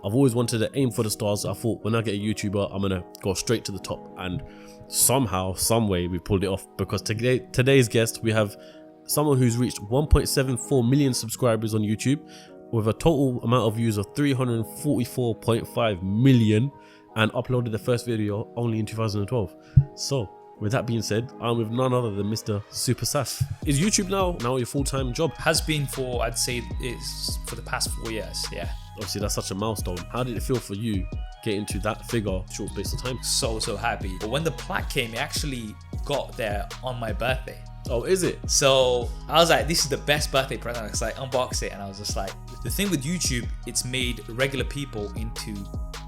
I've always wanted to aim for the stars. I thought when I get a YouTuber, I'm gonna go straight to the top, and somehow, some way, we pulled it off. Because today's guest, we have someone who's reached 1.74 million subscribers on YouTube, with a total amount of views of 344.5 million, and uploaded the first video only in 2012. So, with that being said, I'm with none other than Mr. SuperSaf. Is YouTube now your full-time job? Has been for, I'd say, it's for the past 4 years, yeah. Obviously, that's such a milestone. How did it feel for you getting to that figure short space of time? So happy. But when the plaque came, it actually got there on my birthday. Oh, is it? So I was like, this is the best birthday present. I was like, unbox it. And I was just like, the thing with YouTube, it's made regular people into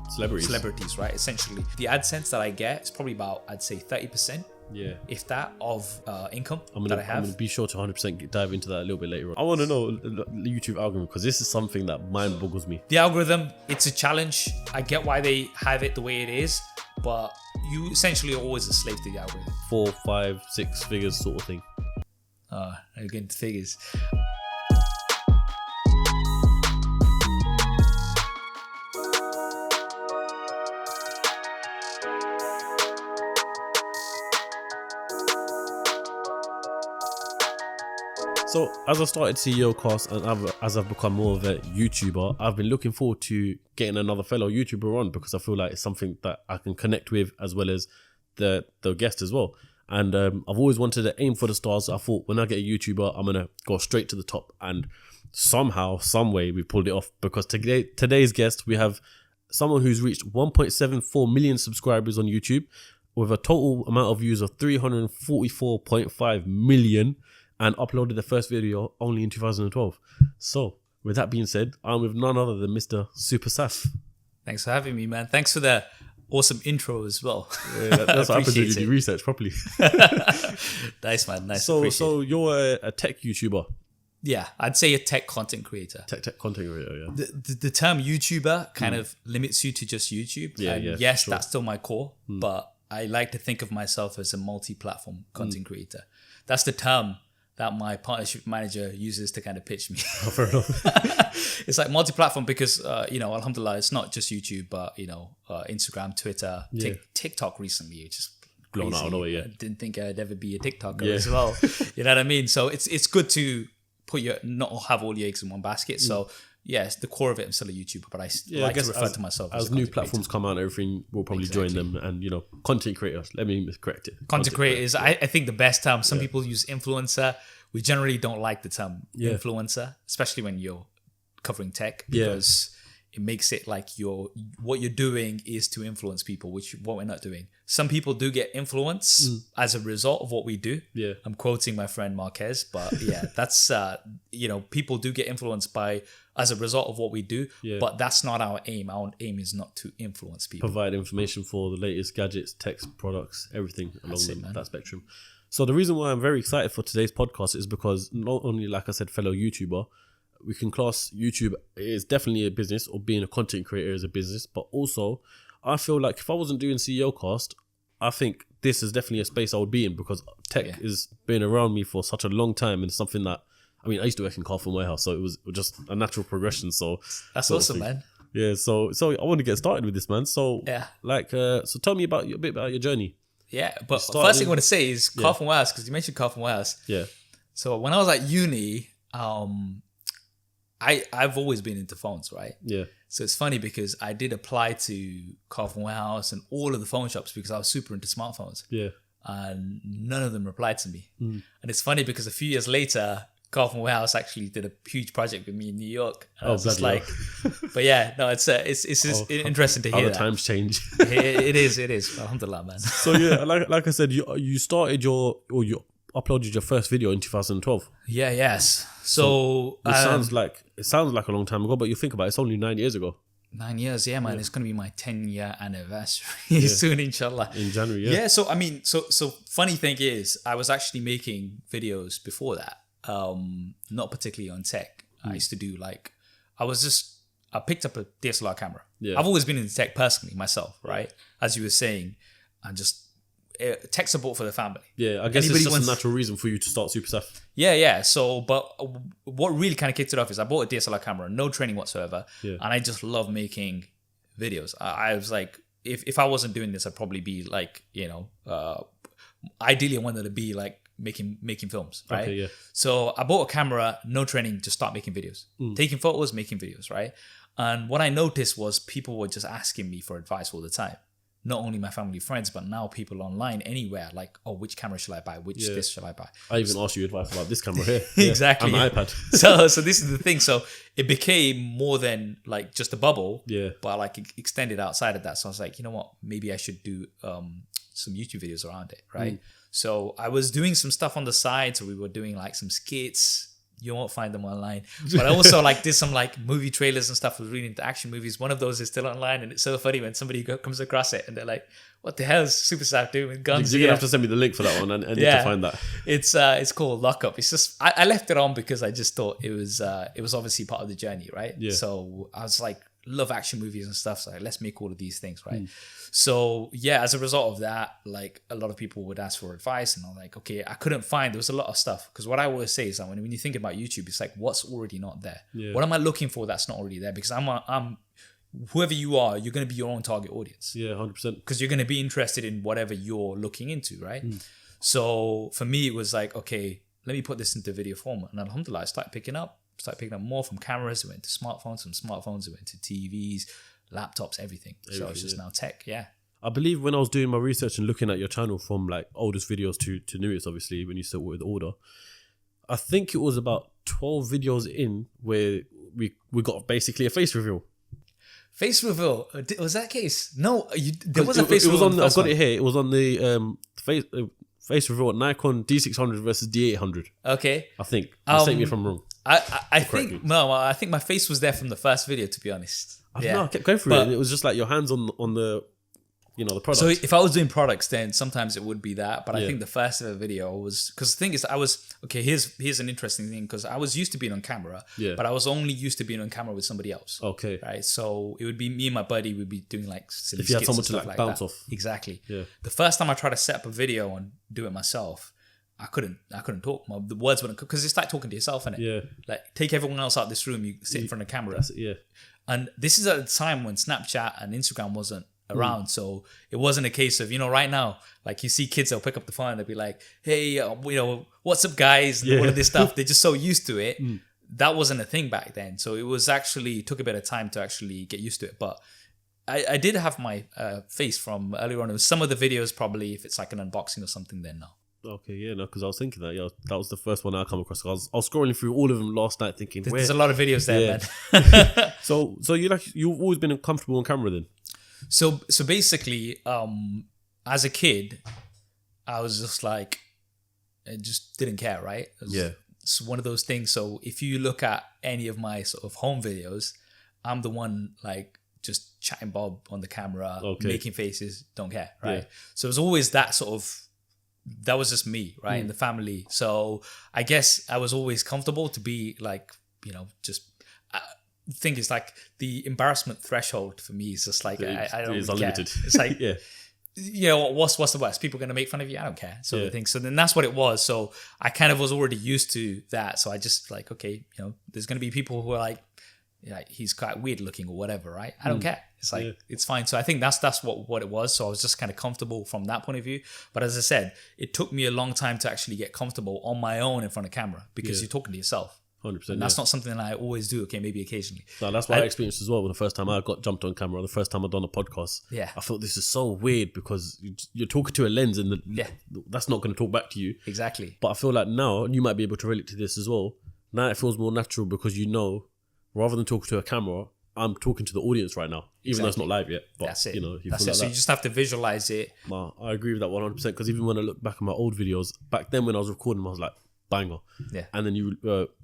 celebrities, right? Essentially, the AdSense that I get is probably about, I'd say 30%. Yeah. If that of income I'm that I have. I'm gonna be sure to 100% dive into that a little bit later on. I want to know the YouTube algorithm, because this is something that mind boggles me. The algorithm, it's a challenge. I get why they have it the way it is, but you essentially are always a slave to the algorithm. 4, 5, 6 figures sort of thing. I'm getting into figures. So as I started CEOCAST and as I've become more of a YouTuber, I've been looking forward to getting another fellow YouTuber on, because I feel like it's something that I can connect with, as well as the guest as well. And I've always wanted to aim for the stars. I thought when I get a YouTuber, I'm gonna go straight to the top, and somehow, some way, we pulled it off. Because today's guest, we have someone who's reached 1.74 million subscribers on YouTube, with a total amount of views of 344.5 million, and uploaded the first video only in 2012. So, with that being said, I'm with none other than Mr. SuperSaf. Thanks for having me, man. Thanks for the awesome intro as well. Yeah, that's what happens when you do research properly. Nice, man. Nice. So you're a tech YouTuber. Yeah, I'd say a tech content creator. Tech content creator, yeah. The term YouTuber kind of limits you to just YouTube. Yeah, and yeah. Yes, sure. that's still my core, but I like to think of myself as a multi-platform content creator. That's the term that my partnership manager uses to kind of pitch me. Oh, fair enough. It's like multi-platform because, alhamdulillah, it's not just YouTube, but, Instagram, Twitter, TikTok recently, which is blown out of the way, yeah. I didn't think I'd ever be a TikToker as well. You know what I mean? So it's good to not have all your eggs in one basket. So, yes, the core of it, I'm still a YouTuber, but I like to refer to myself as new content platforms creator. come out and everything, we'll probably join them. And, content creators, let me correct it. Content creator is, I think, the best term. Some people use influencer. We generally don't like the term influencer, especially when you're covering tech, because it makes it like what you're doing is to influence people, which what we're not doing. Some people do get influence as a result of what we do. Yeah. I'm quoting my friend Marquez, but yeah, that's people do get influenced as a result of what we do, but that's not our aim. Our aim is not to influence people. Provide information for the latest gadgets, tech products, everything along that spectrum. So the reason why I'm very excited for today's podcast is because not only, like I said, fellow YouTuber, we can class YouTube is definitely a business, or being a content creator is a business, but also I feel like if I wasn't doing CEOCAST, I think this is definitely a space I would be in, because tech has been around me for such a long time, and it's something that, I used to work in Carphone Warehouse, so it was just a natural progression. So that's awesome, man. Yeah, so I want to get started with this, man. So so tell me a bit about your journey. Yeah, but first thing I want to say is Carphone Warehouse, because you mentioned Carphone Warehouse. Yeah. So when I was at uni, I've always been into phones, right? Yeah. So it's funny because I did apply to Carphone Warehouse and all of the phone shops because I was super into smartphones. Yeah. And none of them replied to me. And it's funny because a few years later, Carphone Warehouse actually did a huge project with me in New York. And I was just like, but yeah, no, it's interesting to hear how the that. times change. It is. Alhamdulillah, man. So yeah, like I said, you started you uploaded your first video in 2012. Yes. So it sounds like a long time ago, but you think about it, it's only 9 years ago. 9 years, yeah, man. It's gonna be my 10-year anniversary soon, inshallah. In January, yeah. Yeah. So so funny thing is, I was actually making videos before that. Not particularly on tech. I used to do I picked up a DSLR camera. Yeah. I've always been into tech personally myself, right? As you were saying, and just tech support for the family. Yeah, I guess it's just a natural reason for you to start SuperSaf. Yeah. So, but what really kind of kicked it off is I bought a DSLR camera, no training whatsoever, and I just love making videos. I was like, if I wasn't doing this, I'd probably be like, ideally I wanted to be like making films, right? Okay, yeah. So I bought a camera, no training, to start making videos, taking photos, making videos, right? And what I noticed was people were just asking me for advice all the time. Not only my family, friends, but now people online anywhere, like, oh, which camera shall I buy? Which this shall I buy? I even asked you advice about this camera here. Exactly. And my iPad. So this is the thing. So it became more than like just a bubble. Yeah. But like it extended outside of that. So I was like, you know what? Maybe I should do some YouTube videos around it, right? So I was doing some stuff on the side. So we were doing like some skits. You won't find them online. But I also like did some like movie trailers and stuff. I was really into action movies. One of those is still online, and it's so funny when somebody comes across it and they're like, "What the hell is SuperSaf doing with guns?" You're gonna have to send me the link for that one. I need to find that. It's called Lockup. It's just I left it on because I just thought it was obviously part of the journey, right? Yeah. So I was like, love action movies and stuff. So let's make all of these things, right? So yeah, as a result of that, like a lot of people would ask for advice, and I'm like, okay, I couldn't find. There was a lot of stuff, because what I always say is that when you think about YouTube, it's like, what's already not there? Yeah. What am I looking for that's not already there? Because I'm whoever you are, you're going to be your own target audience. Yeah, 100%. Because you're going to be interested in whatever you're looking into, right? So for me, it was like, okay, let me put this into video format, and alhamdulillah, I started picking up more from cameras. It went to smartphones, from smartphones it went to TVs, laptops, everything. So it's just now tech. I believe when I was doing my research and looking at your channel from like oldest videos to newest, obviously when you start with order, I think it was about 12 videos in where we got basically a face reveal. Face reveal? Was that case? No, there was a face reveal. I've got it here. It was on the face reveal at Nikon D600 versus D800. Okay. I think. Mistake me if I'm wrong. I think my face was there from the first video, to be honest. I don't know, I kept going through it, and it was just like your hands on the the product. So if I was doing products, then sometimes it would be that. But I think the first ever video was, because the thing is, here's an interesting thing, because I was used to being on camera, but I was only used to being on camera with somebody else. Okay. Right. So it would be me and my buddy would be doing like silly if you had someone to like bounce that. Off. Exactly. Yeah. The first time I tried to set up a video and do it myself, I couldn't talk. The words wouldn't, because it's like talking to yourself, innit? Yeah. Like, take everyone else out of this room, you sit in front of the camera. That's it, yeah. And this is at a time when Snapchat and Instagram wasn't around, so it wasn't a case of, right now, like you see kids, they'll pick up the phone and they'll be like, hey, what's up guys, and all of this stuff. They're just so used to it. That wasn't a thing back then, so it was actually took a bit of time to actually get used to it. But I did have my face from earlier on. It was some of the videos, probably if it's like an unboxing or something, then no. Okay, yeah, no, because I was thinking that that was the first one I come across. I was scrolling through all of them last night, thinking there's a lot of videos there, man. So you've always been comfortable on camera then? So basically, as a kid, I was just like, I just didn't care, right? It's one of those things. So if you look at any of my sort of home videos, I'm the one like just chatting Bob on the camera, making faces, don't care, right? So it was always that sort of. That was just me, right, in the family. So I guess I was always comfortable to be like, just. The thing is, like, the embarrassment threshold for me is just like, I don't really care. It's like, what's the worst? People are going to make fun of you? I don't care. So the thing. So then that's what it was. So I kind of was already used to that. So I just like, okay, there's going to be people who are like, he's quite weird looking or whatever, right? I don't care. It's like, it's fine. So I think that's what it was. So I was just kind of comfortable from that point of view. But as I said, it took me a long time to actually get comfortable on my own in front of camera, because you're talking to yourself. 100%. And that's not something that I always do. Okay, maybe occasionally. No, that's what I experienced as well. When the first time I got jumped on camera, the first time I done a podcast, I thought this is so weird, because you're talking to a lens, and that's not going to talk back to you. Exactly. But I feel like now, and you might be able to relate to this as well. Now it feels more natural, because rather than talking to a camera, I'm talking to the audience right now, even though it's not live yet. But, that's it. You that's feel it. So you just have to visualize it. No, I agree with that 100%. Because even when I look back at my old videos, back then when I was recording, I was like, banger. Yeah. And then you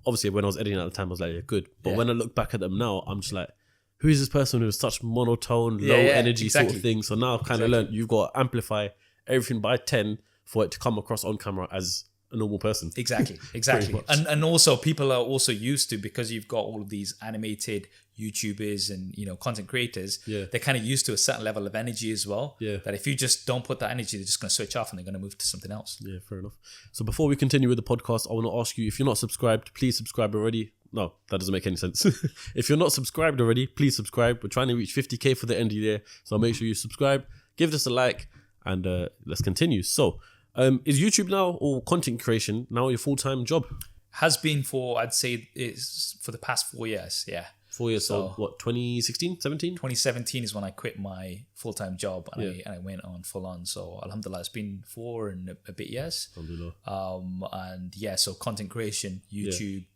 obviously when I was editing at the time, I was like, good. But when I look back at them now, I'm just like, who is this person who's such monotone, low energy sort of thing? So now I've kind of learned you've got to amplify everything by 10 for it to come across on camera as a normal person. Exactly. much. And also people are also used to, because you've got all of these animated YouTubers and, you know, content creators, Yeah. they're kind of used to a certain level of energy as well. Yeah. That if you just don't put that energy, they're just going to switch off and they're going to move to something else. Yeah, fair enough. So before we continue with the podcast, I want to ask you, if you're not subscribed, please subscribe already. No, that doesn't make any sense. If you're not subscribed already, please subscribe. We're trying to reach 50k for the end of the year. So make sure you subscribe, give us a like, and let's continue. So is YouTube now, or content creation now, your full-time job? Has been for, I'd say, it's for the past 4 years. Yeah. 4 years. So what, 2016, 17? 2017 is when I quit my full-time job and I went on full on. So alhamdulillah, it's been 4 and a bit years. Alhamdulillah. And yeah, so content creation, YouTube,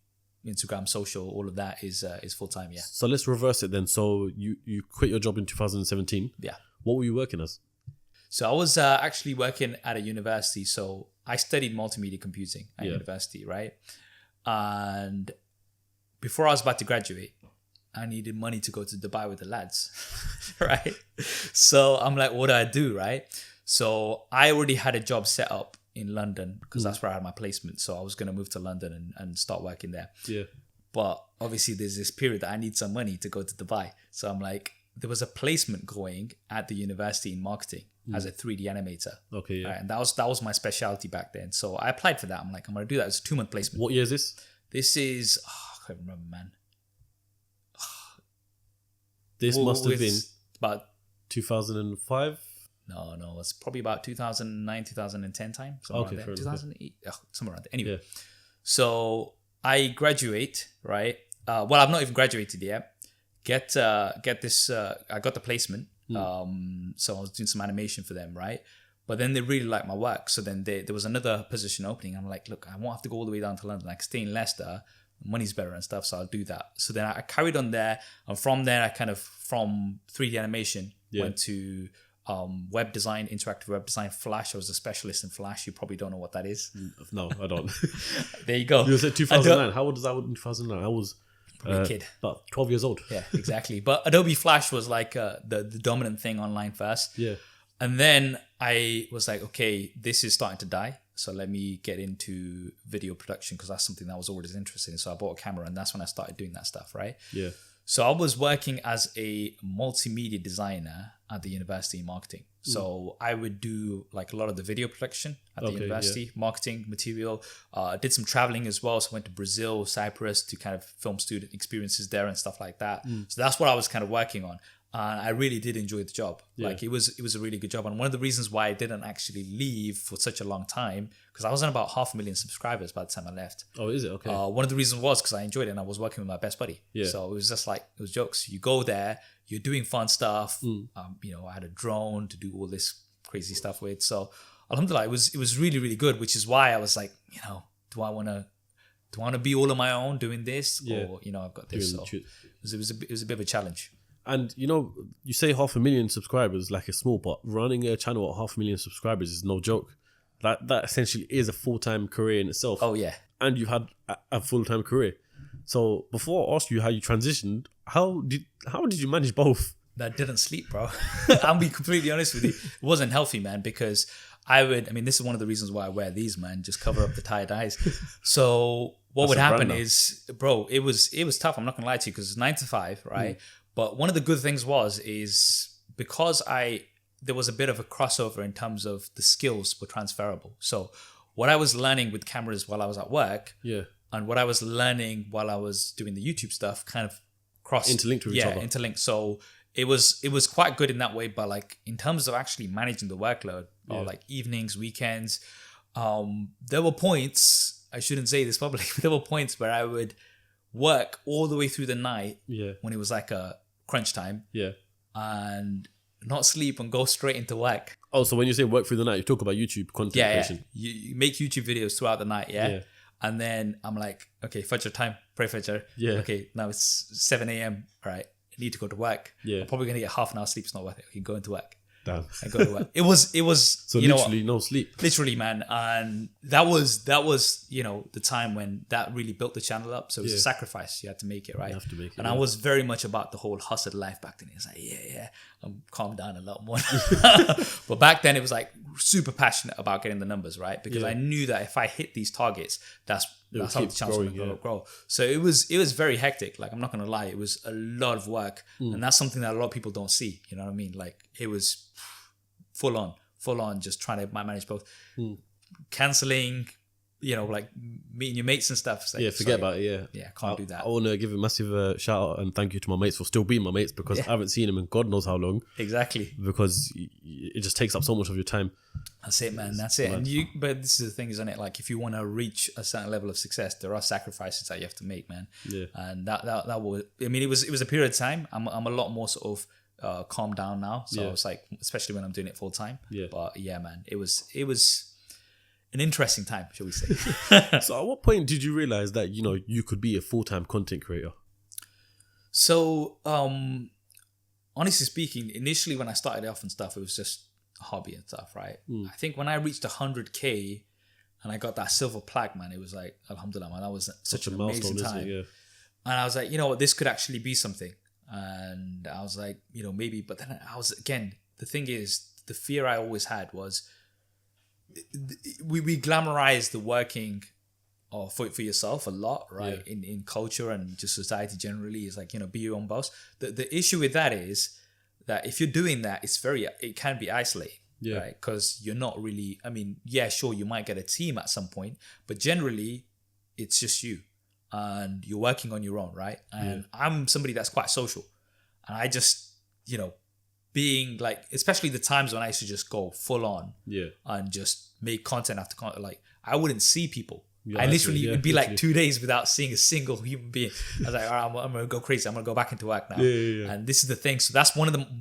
Instagram, social, all of that is full-time. Yeah. So let's reverse it then. So you quit your job in 2017. Yeah. What were you working as? So I was actually working at a university. So I studied multimedia computing at university, right? And before I was about to graduate, I needed money to go to Dubai with the lads, right? So I'm like, what do I do, right? So I already had a job set up in London because that's where I had my placement. So I was going to move to London and start working there. Yeah. But obviously there's this period that I need some money to go to Dubai. So I'm like, there was a placement going at the university in marketing as a 3D animator. Okay, yeah. Right? And that was my specialty back then. So I applied for that. I'm like, I'm going to do that. It's a 2-month placement. What year is this? This is, I can't remember, man. This must have been about 2005. No, it's probably about 2009, 2010 time. Okay, fair fair 2008, somewhere around there. Anyway, Yeah. so I graduate, right? Well, I've not even graduated yet. Get this. I got the placement. So I was doing some animation for them, right? But then they really liked my work. So then there was another position opening. I'm like, look, I won't have to go all the way down to London. I can stay in Leicester. Money's better and stuff, so I'll do that. So then I carried on there, and from there I kind of, from 3D animation, went to web design, interactive web design, Flash. I was a specialist in Flash. You probably don't know what that is. No, I don't. There you go. You said 2009. How old was I in 2009? I was probably a kid. About 12 years old. Yeah, exactly. But Adobe Flash was like the dominant thing online first. Yeah. And then I was like, okay, this is starting to die. So let me get into video production because that's something that I was always interested in. So I bought a camera and that's when I started doing that stuff, right? Yeah. So I was working as a multimedia designer at the university in marketing. So I would do like a lot of the video production at the university, marketing material. Did some traveling as well. So I went to Brazil, Cyprus to kind of film student experiences there and stuff like that. So that's what I was kind of working on. And I really did enjoy the job. Like it was a really good job. And one of the reasons why I didn't actually leave for such a long time, because I was on about 500,000 subscribers by the time I left. Oh, is it? Okay. One of the reasons was because I enjoyed it and I was working with my best buddy. Yeah. So it was just like, it was jokes. You go there, you're doing fun stuff. You know, I had a drone to do all this crazy stuff with. So alhamdulillah, it was really, really good, which is why I was like, you know, do I want to be all on my own doing this? Or, you know, I've got this. So it was a bit of a challenge. And, you know, you say 500,000 subscribers like it's small, but running a channel at 500,000 subscribers is no joke. That essentially is a full-time career in itself. Oh, yeah. And you've had a full-time career. So before I ask you how you transitioned, how did you manage both? I didn't sleep, bro. I'll be completely honest with you. It wasn't healthy, man, because this is one of the reasons why I wear these, man, just cover up the tired eyes. So what would happen is, bro, it was tough. I'm not going to lie to you because it's 9 to 5, right? But one of the good things is because there was a bit of a crossover in terms of the skills were transferable. So what I was learning with cameras while I was at work, and what I was learning while I was doing the YouTube stuff kind of interlinked with each other. Yeah, interlinked. So it was quite good in that way. But like in terms of actually managing the workload, or like evenings, weekends, there were points, I shouldn't say this publicly, but there were points where I would work all the way through the night when it was like a crunch time and not sleep and go straight into work. Oh, so when you say work through the night, you talk about YouTube content creation. You make YouTube videos throughout the night, and then I'm like, okay, Fajr time, pray Fajr. Okay, now it's 7 a.m. All right, I need to go to work. I'm probably gonna get half an hour sleep. It's not worth it. Okay, go into work. Damn. and go to work. It was So you know literally no sleep. literally, man. And that was the time when that really built the channel up. So it was a sacrifice. You had to make it, right? You have to make it. And I was very much about the whole hustle life back then. It's like, I'm calmed down a lot more. But back then it was like super passionate about getting the numbers, right? Because I knew that if I hit these targets, that's how the channel was going to grow. So it was very hectic. Like, I'm not going to lie. It was a lot of work. And that's something that a lot of people don't see. You know what I mean? Like, it was full on, just trying to manage both. Cancelling, like meeting your mates and stuff. Like, forget about it. Yeah, can't do that. I want to give a massive shout out and thank you to my mates for still being my mates, because I haven't seen them in God knows how long. Exactly. Because it just takes up so much of your time. That's it, man. That's it. But this is the thing, isn't it? Like, if you want to reach a certain level of success, there are sacrifices that you have to make, man. Yeah. And that was, I mean, it was a period of time. I'm a lot more sort of calmed down now. So it's like, especially when I'm doing it full time. Yeah. But yeah, man, it was an interesting time, shall we say. So at what point did you realize that, you could be a full-time content creator? So, honestly speaking, initially when I started off and stuff, it was just a hobby and stuff, right? I think when I reached 100K and I got that silver plaque, man, it was like, alhamdulillah, man, that was such an amazing time. Yeah. And I was like, this could actually be something. And I was like, maybe, but then I was, again, the thing is, the fear I always had was, we glamorize the working for yourself a lot, right? In culture and just society generally, is like, be your own boss. The issue with that is that if you're doing that, it can be isolating, right? Because you're not really, I mean, sure, you might get a team at some point, but generally it's just you and you're working on your own, right? And I'm somebody that's quite social, and I just, being like, especially the times when I used to just go full on and just make content after content, like, I wouldn't see people. I literally, it'd be like 2 days without seeing a single human being. I was like, all right, I'm going to go crazy. I'm going to go back into work now. And this is the thing. So that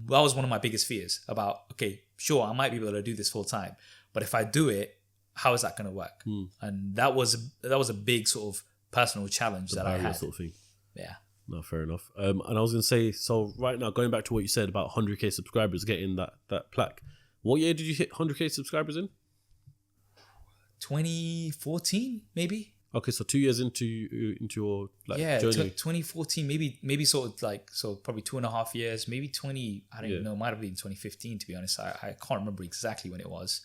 was one of my biggest fears about, okay, sure, I might be able to do this full time, but if I do it, how is that going to work? And that was a big sort of personal challenge that I had. Sort of thing. Yeah. No, fair enough. And I was going to say, so right now, going back to what you said about 100K subscribers getting that plaque, what year did you hit 100K subscribers in? 2014, maybe. Okay, so 2 years into your journey. 2014, maybe sort of like, so probably 2.5 years, maybe 20. I don't even know. It might have been 2015, to be honest. I can't remember exactly when it was.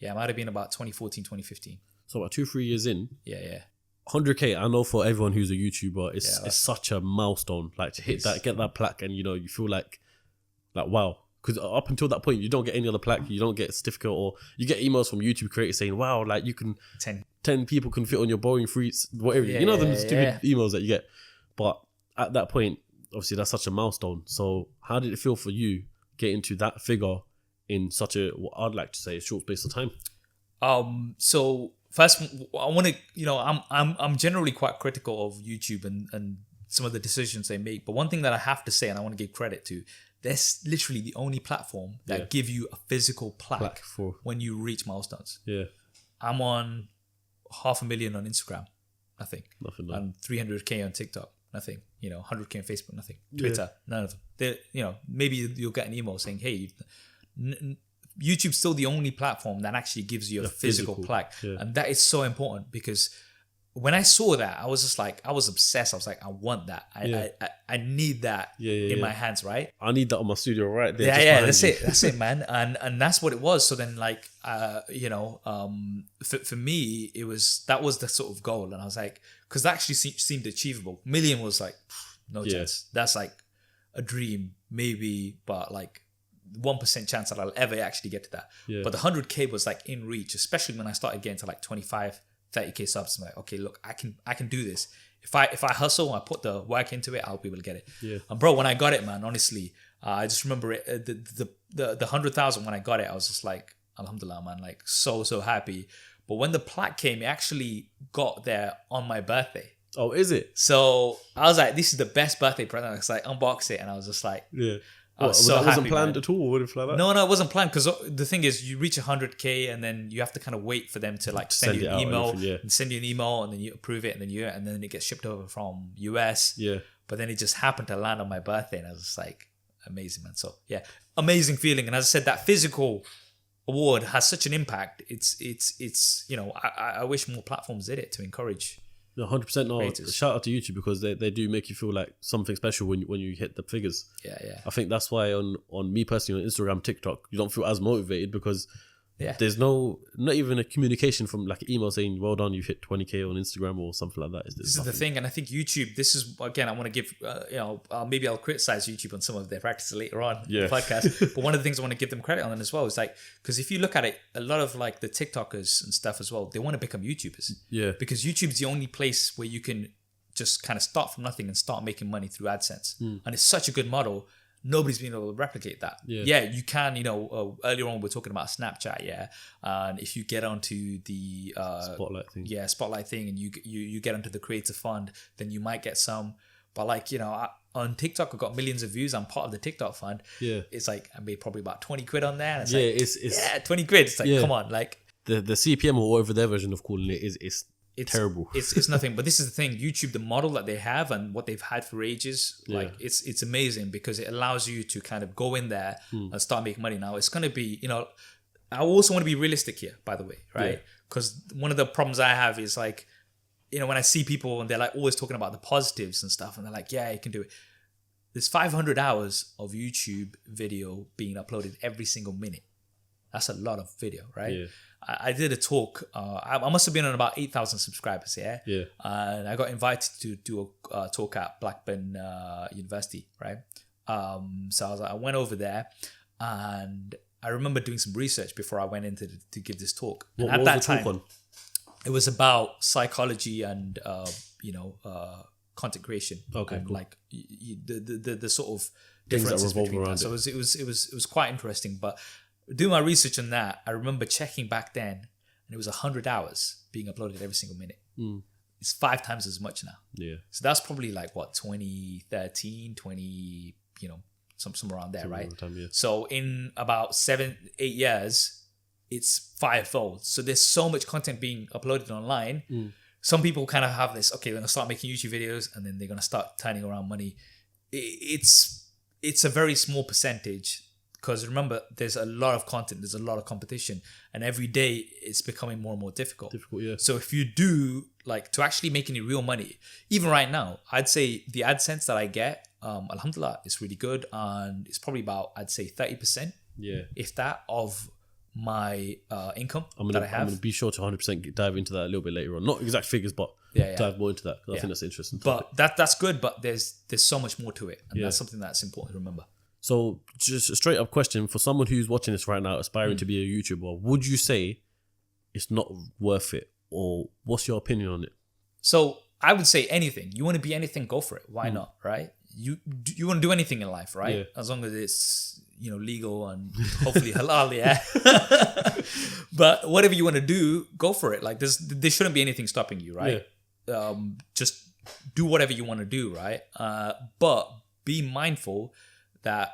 Yeah, it might have been about 2014, 2015. So about 2-3 years in. Yeah. 100K. I know for everyone who's a YouTuber, it's such a milestone. Like, to hit that, get that plaque, and you feel like wow. Because up until that point, you don't get any other plaque, you don't get a certificate, or you get emails from YouTube creators saying, wow, like, you can 10 people can fit on your Boeing fruits, whatever. Them stupid emails that you get. But at that point, obviously, that's such a milestone. So how did it feel for you getting to that figure in such a, what I'd like to say, a short space of time? So first, I want to, I'm generally quite critical of YouTube and some of the decisions they make. But one thing that I have to say, and I want to give credit to, that's literally the only platform that give you a physical plaque for when you reach milestones. Yeah. I'm on 500,000 on Instagram, nothing. And 300K on TikTok, nothing. 100K on Facebook, nothing. Twitter, none of them. Maybe you'll get an email saying, hey, YouTube's still the only platform that actually gives you a physical plaque. Yeah. And that is so important, because when I saw that, I was just like, I was obsessed. I was like, I want that. I need that in my hands, right? I need that on my studio right there. Yeah, that's it. That's it, man. And that's what it was. So then, like, for me, that was the sort of goal. And I was like, because that actually seemed achievable. Million was like, no chance. That's like a dream, maybe, but like 1% chance that I'll ever actually get to that. Yeah. But the 100K was like in reach, especially when I started getting to like 25, 30K subs. I'm like, okay, look, I can do this. If I hustle, I put the work into it, I'll be able to get it. Yeah. And bro, when I got it, man, honestly, I just remember it. The 100,000 when I got it, I was just like, alhamdulillah, man, like so happy. But when the plaque came, it actually got there on my birthday. Oh, is it? So I was like, this is the best birthday present. I was like, unbox it, and I was just like, yeah. That wasn't planned at all, or would it fly like that? No, it wasn't planned, because the thing is, you reach 100K and then you have to kind of wait for them to like send you an email and send you an email, and then you approve it, and then it gets shipped over from US. Yeah. But then it just happened to land on my birthday, and I was just like, amazing, man. So yeah, amazing feeling. And as I said, that physical award has such an impact. It's you know, I wish more platforms did it to encourage. 100%. No, creators. shout out to YouTube because they do make you feel like something special when you hit the figures. Yeah. I think that's why on me personally on Instagram, TikTok, you don't feel as motivated because there's not even a communication from like an email saying, well done, you've hit 20K on Instagram or something like that. This is the thing. And I think YouTube, this is, again, I want to give, maybe I'll criticize YouTube on some of their practices later on in the podcast. But one of the things I want to give them credit on as well is like, because if you look at it, a lot of like the TikTokers and stuff as well, they want to become YouTubers. Yeah. Because YouTube's the only place where you can just kind of start from nothing and start making money through AdSense. And it's such a good model. Nobody's been able to replicate that. Yeah, you can, earlier on we're talking about Snapchat, and if you get onto the spotlight thing and you get onto the creator fund, then you might get some. But like, on TikTok I've got millions of views, I'm part of the TikTok fund. It's like I made probably about 20 quid on there, and it's 20 quid. It's like, come on, like the CPM or whatever their version of calling it is it's terrible. It's nothing. But this is the thing, YouTube, the model that they have and what they've had for ages, like it's amazing because it allows you to kind of go in there and start making money. Now it's going to be, I also want to be realistic here, by the way, right? Because one of the problems I have is like, when I see people and they're like always talking about the positives and stuff, and they're like, yeah, you can do it. There's 500 hours of YouTube video being uploaded every single minute. That's a lot of video, right? Yeah. I did a talk. I must have been on about 8,000 subscribers, and I got invited to do a talk at Blackburn University, right? So I went over there, and I remember doing some research before I went in to give this talk. And at that time, it was about psychology and content creation. Okay, and cool. Like the sort of things that differences revolve between around that. So it was quite interesting, but. Doing my research on that, I remember checking back then, and it was 100 hours being uploaded every single minute. It's 5 times as much now. Yeah. So that's probably like 2013, somewhere around there, right? So in about 7-8 years, it's 5-fold. So there's so much content being uploaded online. Some people kind of have this, okay, they're going to start making YouTube videos, and then they're going to start turning around money. It's a very small percentage. Because remember, there's a lot of content, there's a lot of competition, and every day it's becoming more and more difficult. So if you do, like, to actually make any real money, even right now, I'd say the AdSense that I get, alhamdulillah, is really good, and it's probably about, I'd say 30%, if that, of my income that I have. I'm going to be sure to 100% dive into that a little bit later on. Not exact figures, but dive more into that, because I think that's interesting. But that's good, but there's so much more to it, and that's something that's important to remember. So just a straight up question for someone who's watching this right now, aspiring to be a YouTuber, would you say it's not worth it, or what's your opinion on it? So I would say anything. You want to be anything, go for it. Why not, right? You want to do anything in life, right? As long as it's legal and hopefully halal, But whatever you want to do, go for it. Like there shouldn't be anything stopping you, right? Just do whatever you want to do, right? But be mindful that,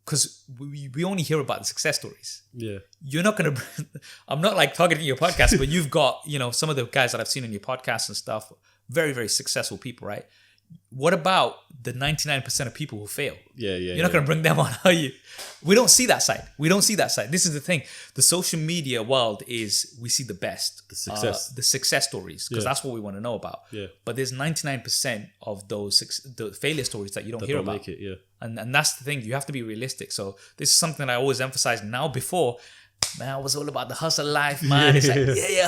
because we only hear about the success stories. You're not going to, I'm not like targeting your podcast, but you've got, some of the guys that I've seen on your podcast and stuff, very, very successful people, right? What about the 99% of people who fail? You're not going to bring them on, are you? We don't see that side. This is the thing. The social media world is, we see the best. The success stories, because that's what we want to know about. But there's 99% of the failure stories that you don't hear about. Make it, And that's the thing. You have to be realistic. So this is something I always emphasize now. Before, man, I was all about the hustle life, man. It's like,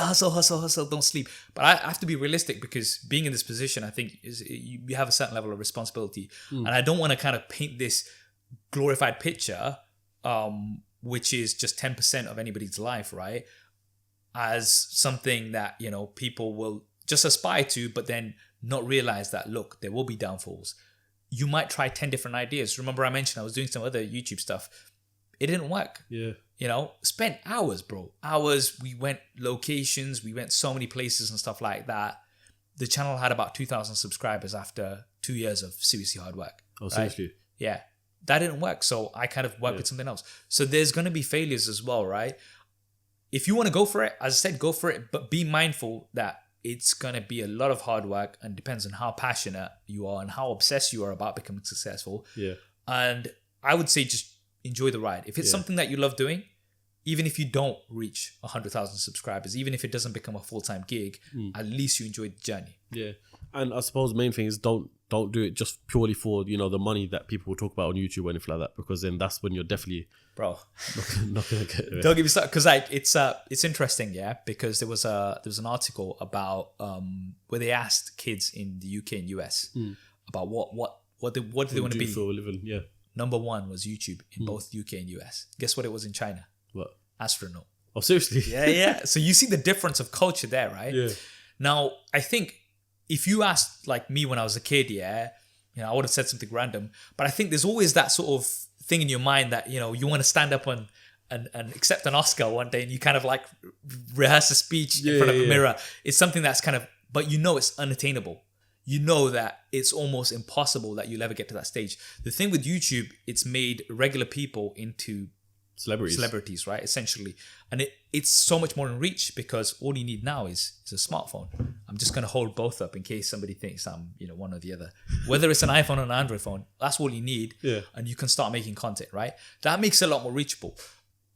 hustle, don't sleep. But I have to be realistic, because being in this position, I think you have a certain level of responsibility. And I don't want to kind of paint this glorified picture, which is just 10% of anybody's life, right? As something that, people will just aspire to, but then not realize that, look, there will be downfalls. You might try 10 different ideas. Remember I mentioned I was doing some other YouTube stuff. It didn't work. Spent hours, bro. Hours. We went locations. We went so many places and stuff like that. The channel had about 2,000 subscribers after 2 years of seriously hard work. Oh, seriously? Yeah. That didn't work. So I kind of worked with something else. So there's going to be failures as well, right? If you want to go for it, as I said, go for it. But be mindful that it's going to be a lot of hard work, and depends on how passionate you are and how obsessed you are about becoming successful. Yeah. And I would say just enjoy the ride. If it's something that you love doing, even if you don't reach 100,000 subscribers, even if it doesn't become a full-time gig, at least you enjoyed the journey. Yeah. And I suppose the main thing is don't do it just purely for, you know, the money that people will talk about on YouTube or anything like that, because then that's when you're definitely not gonna get it. Don't get me started, because like it's interesting, because there was an article about where they asked kids in the UK and US about what do they want to be for a living. Yeah. Number one was YouTube in both UK and US. Guess what it was in China? What? Astronaut. Oh, seriously? Yeah. So you see the difference of culture there, right? Yeah. Now, I think if you asked like me when I was a kid, I would have said something random. But I think there's always that sort of thing in your mind that, you know, you want to stand up and accept an Oscar one day, and you kind of like rehearse a speech in front of a mirror. It's something that's kind of, but you know it's unattainable. You know that it's almost impossible that you'll ever get to that stage. The thing with YouTube, it's made regular people into celebrities, right? Essentially. And it's so much more in reach, because all you need now is a smartphone. I'm just going to hold both up in case somebody thinks I'm, one or the other. Whether it's an iPhone or an Android phone, that's all you need. Yeah. And you can start making content, right? That makes it a lot more reachable.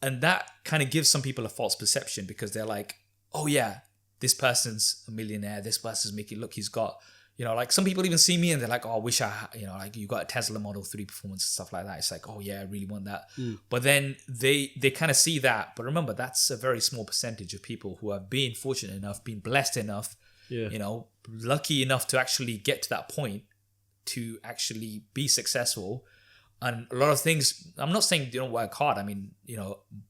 And that kind of gives some people a false perception, because they're like, oh yeah, this person's a millionaire. This person's making, look, he's got, like some people even see me and they're like, oh, I wish like you got a Tesla Model 3 performance and stuff like that. It's like, oh yeah, I really want that. But then they kind of see that. But remember, that's a very small percentage of people who have been fortunate enough, been blessed enough, lucky enough to actually get to that point to actually be successful. And a lot of things, I'm not saying you don't work hard. I mean,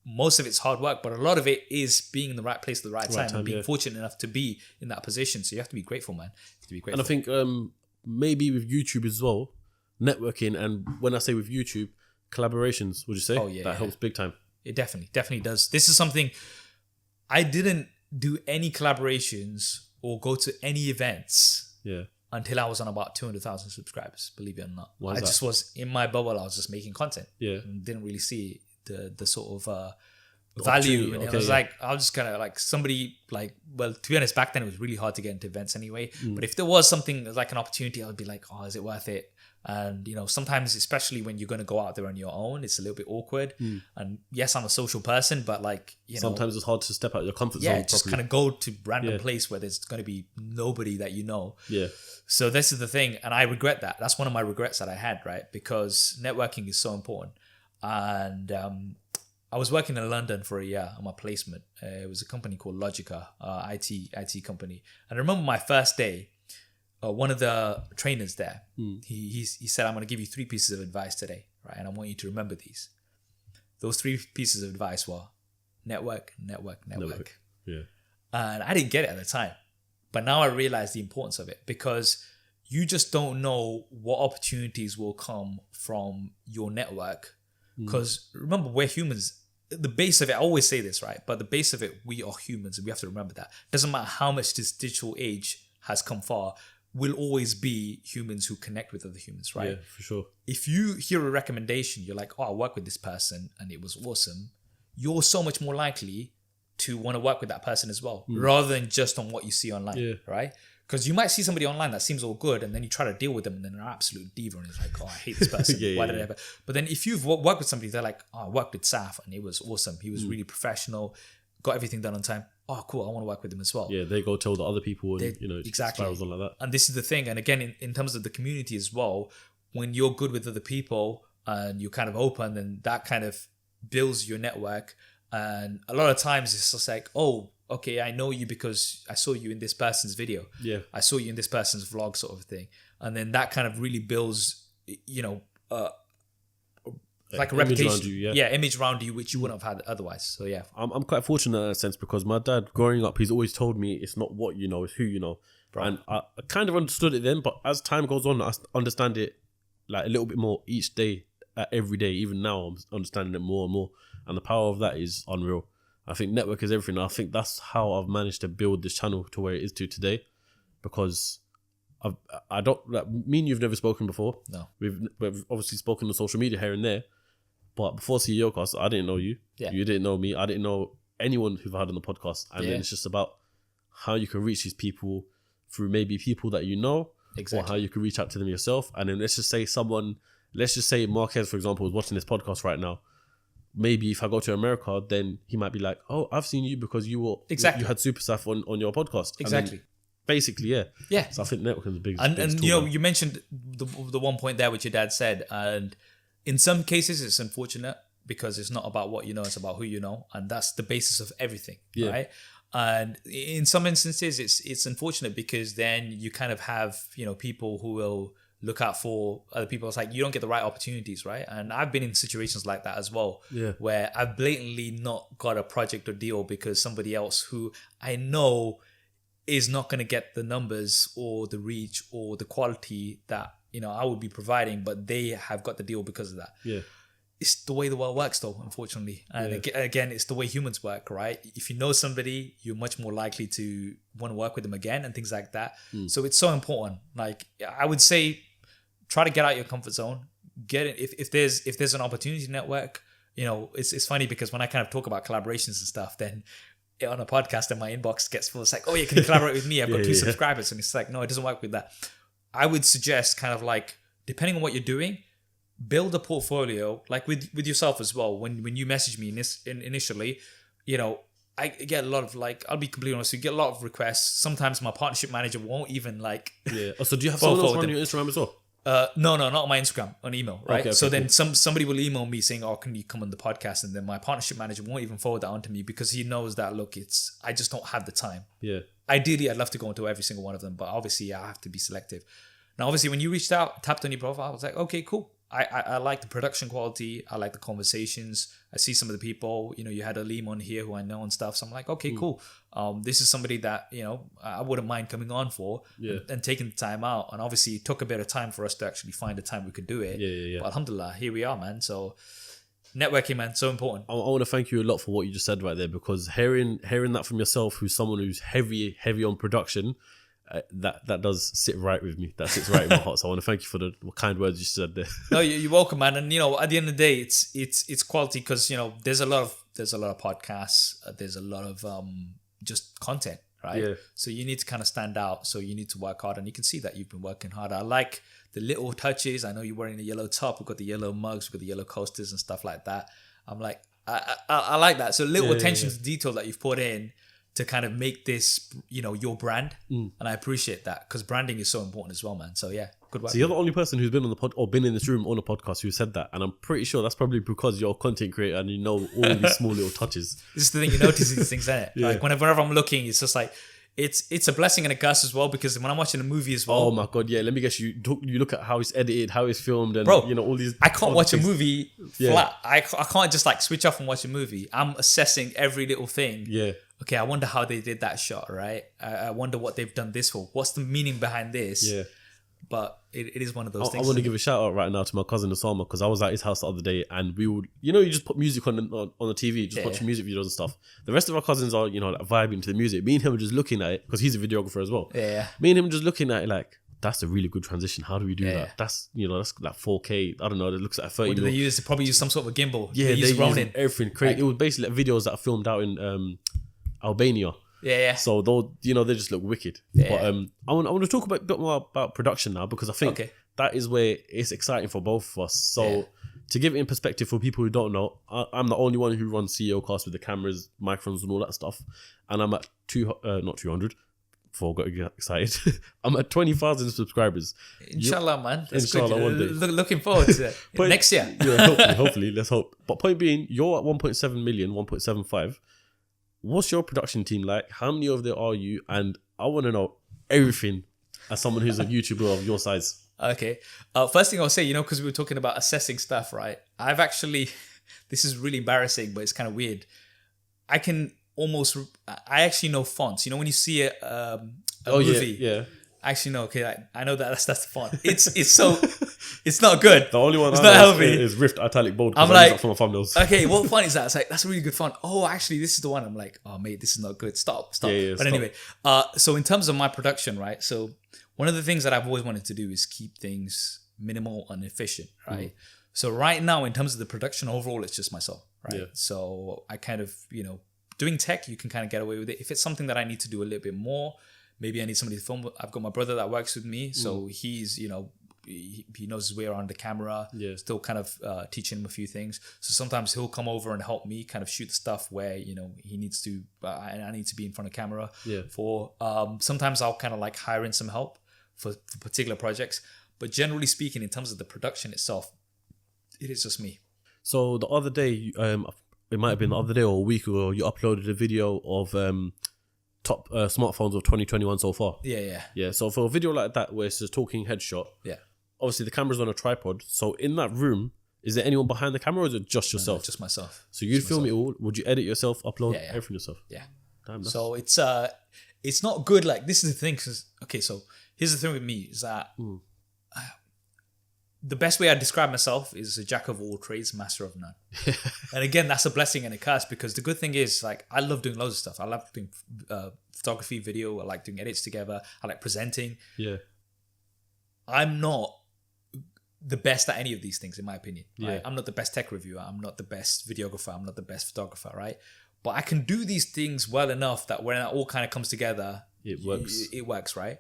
most of it's hard work, but a lot of it is being in the right place at the right time and being fortunate enough to be in that position. So you have to be grateful, man. You have to be grateful. And I think maybe with YouTube as well, networking, and when I say with YouTube, collaborations, would you say? Oh, yeah. That helps big time. It definitely does. This is something, I didn't do any collaborations or go to any events. Yeah. Until I was on about 200,000 subscribers, believe it or not. Why is that? Just was in my bubble. I was just making content. Yeah. And didn't really see the sort of value. And it was like, I was just kind of like somebody like, well, to be honest, back then it was really hard to get into events anyway. But if there was something like an opportunity, I would be like, oh, is it worth it? And, sometimes, especially when you're going to go out there on your own, it's a little bit awkward. And yes, I'm a social person, but like, sometimes it's hard to step out of your comfort zone. Yeah, just kind of go to random place where there's going to be nobody that you know. Yeah. So this is the thing, and I regret that. That's one of my regrets that I had, right? Because networking is so important. And I was working in London for a year on my placement. It was a company called Logica, IT company. And I remember my first day, one of the trainers there, he said, I'm going to give you 3 pieces of advice today, right? And I want you to remember these. Those 3 pieces of advice were network. Yeah. And I didn't get it at the time. But now I realize the importance of it, because you just don't know what opportunities will come from your network. Because remember, we're humans. The base of it, I always say this, right? But the base of it, we are humans, and we have to remember that. Doesn't matter how much this digital age has come far, we'll always be humans who connect with other humans, right? Yeah, for sure. If you hear a recommendation, you're like, oh, I work with this person and it was awesome. You're so much more likely to want to work with that person as well, rather than just on what you see online, right? Because you might see somebody online that seems all good, and then you try to deal with them, and then they're an absolute diva, and it's like, oh, I hate this person. Why did I ever? But then if you've worked with somebody, they're like, oh, I worked with Saf, and it was awesome. He was really professional, got everything done on time. Oh, cool, I want to work with him as well. Yeah, they go tell the other people, and exactly spirals on like that. And this is the thing. And again, in terms of the community as well, when you're good with other people and you're kind of open, then that kind of builds your network. And a lot of times it's just like, oh, okay, I know you because I saw you in this person's video. Yeah. I saw you in this person's vlog, sort of thing. And then that kind of really builds, like a reputation. Around you, image around you, which you wouldn't have had otherwise. So yeah. I'm quite fortunate in that sense, because my dad, growing up, he's always told me it's not what you know, it's who you know. Right. And I kind of understood it then, but as time goes on, I understand it like a little bit more each day, every day. Even now, I'm understanding it more and more. And the power of that is unreal. I think network is everything. I think that's how I've managed to build this channel to where it is to today, because I don't, like, me and you've never spoken before. No. We've obviously spoken on social media here and there, but before CEOCAST, I didn't know you. Yeah. You didn't know me. I didn't know anyone who've had on the podcast. And then it's just about how you can reach these people through maybe people that you know, exactly, or how you can reach out to them yourself. And then let's just say someone let's just say Marquez, for example, is watching this podcast right now. Maybe if I go to America, then he might be like, "Oh, I've seen you because you had SuperSaf on your podcast." Exactly. Basically, yeah. Yeah. So I think networking is the biggest. And you know, you mentioned the one point there which your dad said, and in some cases it's unfortunate because it's not about what you know, it's about who you know, and that's the basis of everything, right? And in some instances, it's unfortunate because then you kind of have, you know, people who will look out for other people. It's like you don't get the right opportunities, right? And I've been in situations like that as well, where I've blatantly not got a project or deal because somebody else who I know is not going to get the numbers or the reach or the quality that, you know, I would be providing, but they have got the deal because of that. Yeah. It's the way the world works, though, unfortunately. And again, it's the way humans work, right? If you know somebody, you're much more likely to want to work with them again and things like that. So it's so important. Like, I would say, try to get out your comfort zone. Get it if there's an opportunity network. You know, it's funny because when I kind of talk about collaborations and stuff, then on a podcast and my inbox gets full. It's like, oh yeah, can you collaborate with me? I've got 2 subscribers, and it's like, no, it doesn't work with that. I would suggest kind of like, depending on what you're doing, build a portfolio, like with yourself as well. When you message me initially, you know, I get a lot of, like, I'll be completely honest, you get a lot of requests. Sometimes my partnership manager won't even like. Yeah. Oh, so do you have someone else on your Instagram as well? No, not on my Instagram, on email, right? Okay, so then cool. somebody will email me saying, "Oh, can you come on the podcast?" And then my partnership manager won't even forward that on to me because he knows that, look, I just don't have the time. Yeah. Ideally, I'd love to go into every single one of them, but obviously I have to be selective. Now, obviously, when you reached out, tapped on your profile, I was like, okay, cool. I like the production quality. I like the conversations. I see some of the people, you know, you had Raheem on here who I know and stuff. So I'm like, okay, cool. This is somebody that, you know, I wouldn't mind coming on for and taking the time out. And obviously it took a bit of time for us to actually find the time we could do it. Yeah. But alhamdulillah, here we are, man. So networking, man, so important. I want to thank you a lot for what you just said right there, because hearing that from yourself, who's someone who's heavy on production, that does sit right with me. That sits right in my heart. So I want to thank you for the kind words you said there. No, you're welcome, man. And you know, at the end of the day, it's quality because, you know, there's a lot of podcasts. There's a lot of just content, right? Yeah. So you need to kind of stand out. So you need to work hard, and you can see that you've been working hard. I like the little touches. I know you're wearing a yellow top. We've got the yellow mugs. We've got the yellow coasters and stuff like that. I'm like, I like that. So little attention to detail that you've put in to kind of make this, you know, your brand. And I appreciate that because branding is so important as well, man. So yeah, good work. So you're the only person who's been on the pod or been in this room on a podcast who said that. And I'm pretty sure that's probably because you're a content creator and you know all these small little touches. This is the thing, you notice these things, isn't it? Yeah. Like whenever I'm looking, it's just like, it's a blessing and a curse as well, because when I'm watching a movie as well. Oh my God, yeah. Let me guess, you look at how it's edited, how it's filmed, and bro, you know, all these. I can't watch a movie flat. I can't just like switch off and watch a movie. I'm assessing every little thing. Yeah. Okay, I wonder how they did that shot, right? I wonder what they've done this for. What's the meaning behind this? Yeah. But it is one of those things. I want to give a shout out right now to my cousin Osama, because I was at his house the other day and we would, you know, you just put music on the TV, just watching music videos and stuff. The rest of our cousins are, you know, like vibing to the music. Me and him are just looking at it, because he's a videographer as well. Yeah. Me and him just looking at it like, that's a really good transition. How do we do that? That's, you know, that's like 4K. I don't know. It looks like 30. What do they use? They probably use some sort of a gimbal. Yeah, they use everything. Crazy. It was basically like videos that are filmed out in Albania. Yeah. So they'll, you know, they just look wicked. Yeah. But I want to talk a bit more about production now, because I think that is where it's exciting for both of us. So to give it in perspective for people who don't know, I'm the only one who runs CEOCAST with the cameras, microphones, and all that stuff. And I'm at not 200. Before I got excited, I'm at 20,000 subscribers. Inshallah, man. That's Inshallah, good. one day. Looking forward to it. Next year. Yeah, hopefully. Let's hope. But point being, you're at 1.7 million, 1.75. What's your production team like? How many of there are you? And I want to know everything as someone who's a YouTuber of your size. Okay. First thing I'll say, you know, because we were talking about assessing stuff, right? I've actually, this is really embarrassing, but it's kind of weird. I actually know fonts. You know, when you see a movie, yeah. I actually know, okay, I know that's the font. It's not good. The only one it's I not know healthy. is Rift Italic Bold. I'm like, for my thumbnails. Okay, what font is that? It's like, that's a really good font. Oh, actually, this is the one. I'm like, oh, mate, this is not good. Stop. Yeah, but anyway, so in terms of my production, right? So one of the things that I've always wanted to do is keep things minimal and efficient, right? So right now, in terms of the production overall, it's just myself, right? Yeah. So I kind of, you know, doing tech, you can kind of get away with it. If it's something that I need to do a little bit more, maybe I need somebody to film. I've got my brother that works with me, so he's, you know, he knows his way around the camera. Yeah. Still kind of teaching him a few things. So sometimes he'll come over and help me kind of shoot the stuff where, you know, he needs to, I need to be in front of camera for. Sometimes I'll kind of like hire in some help for particular projects. But generally speaking, in terms of the production itself, it is just me. So the other day, it might have been the other day or a week ago, you uploaded a video of top smartphones of 2021 so far. Yeah. So for a video like that where it's a talking headshot, obviously the camera's on a tripod. So in that room, is there anyone behind the camera or is it just yourself? No, just myself. So you'd film it all. Would you edit yourself, upload everything yourself? Yeah. Damn, so it's not good. Like, this is the thing. So here's the thing with me is that the best way I describe myself is a jack of all trades, master of none. And again, that's a blessing and a curse, because the good thing is, like, I love doing loads of stuff. I love doing photography, video. I like doing edits together. I like presenting. Yeah. I'm not the best at any of these things, in my opinion. Right? I'm not the best tech reviewer. I'm not the best videographer. I'm not the best photographer, right? But I can do these things well enough that when it all kind of comes together, it works. It works, right?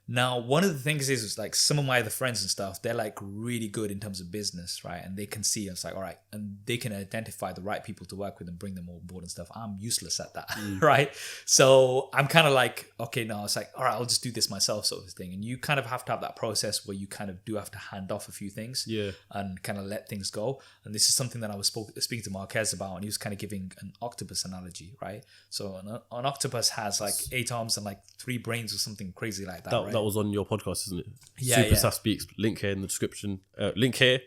Now, one of the things is like some of my other friends and stuff, they're like really good in terms of business, right? And they can see, it's like, all right, and they can identify the right people to work with and bring them on board and stuff. I'm useless at that, right? So I'm kind of like, okay, no, it's like, all right, I'll just do this myself, sort of thing. And you kind of have to have that process where you kind of do have to hand off a few things and kind of let things go. And this is something that I was speaking to Marquez about, and he was kind of giving an octopus analogy, right? So an octopus has like 8 arms and like 3 brains or something crazy like that, right? That was on your podcast, isn't it? Yeah, SuperSaf Speaks. Link here in the description. Link here,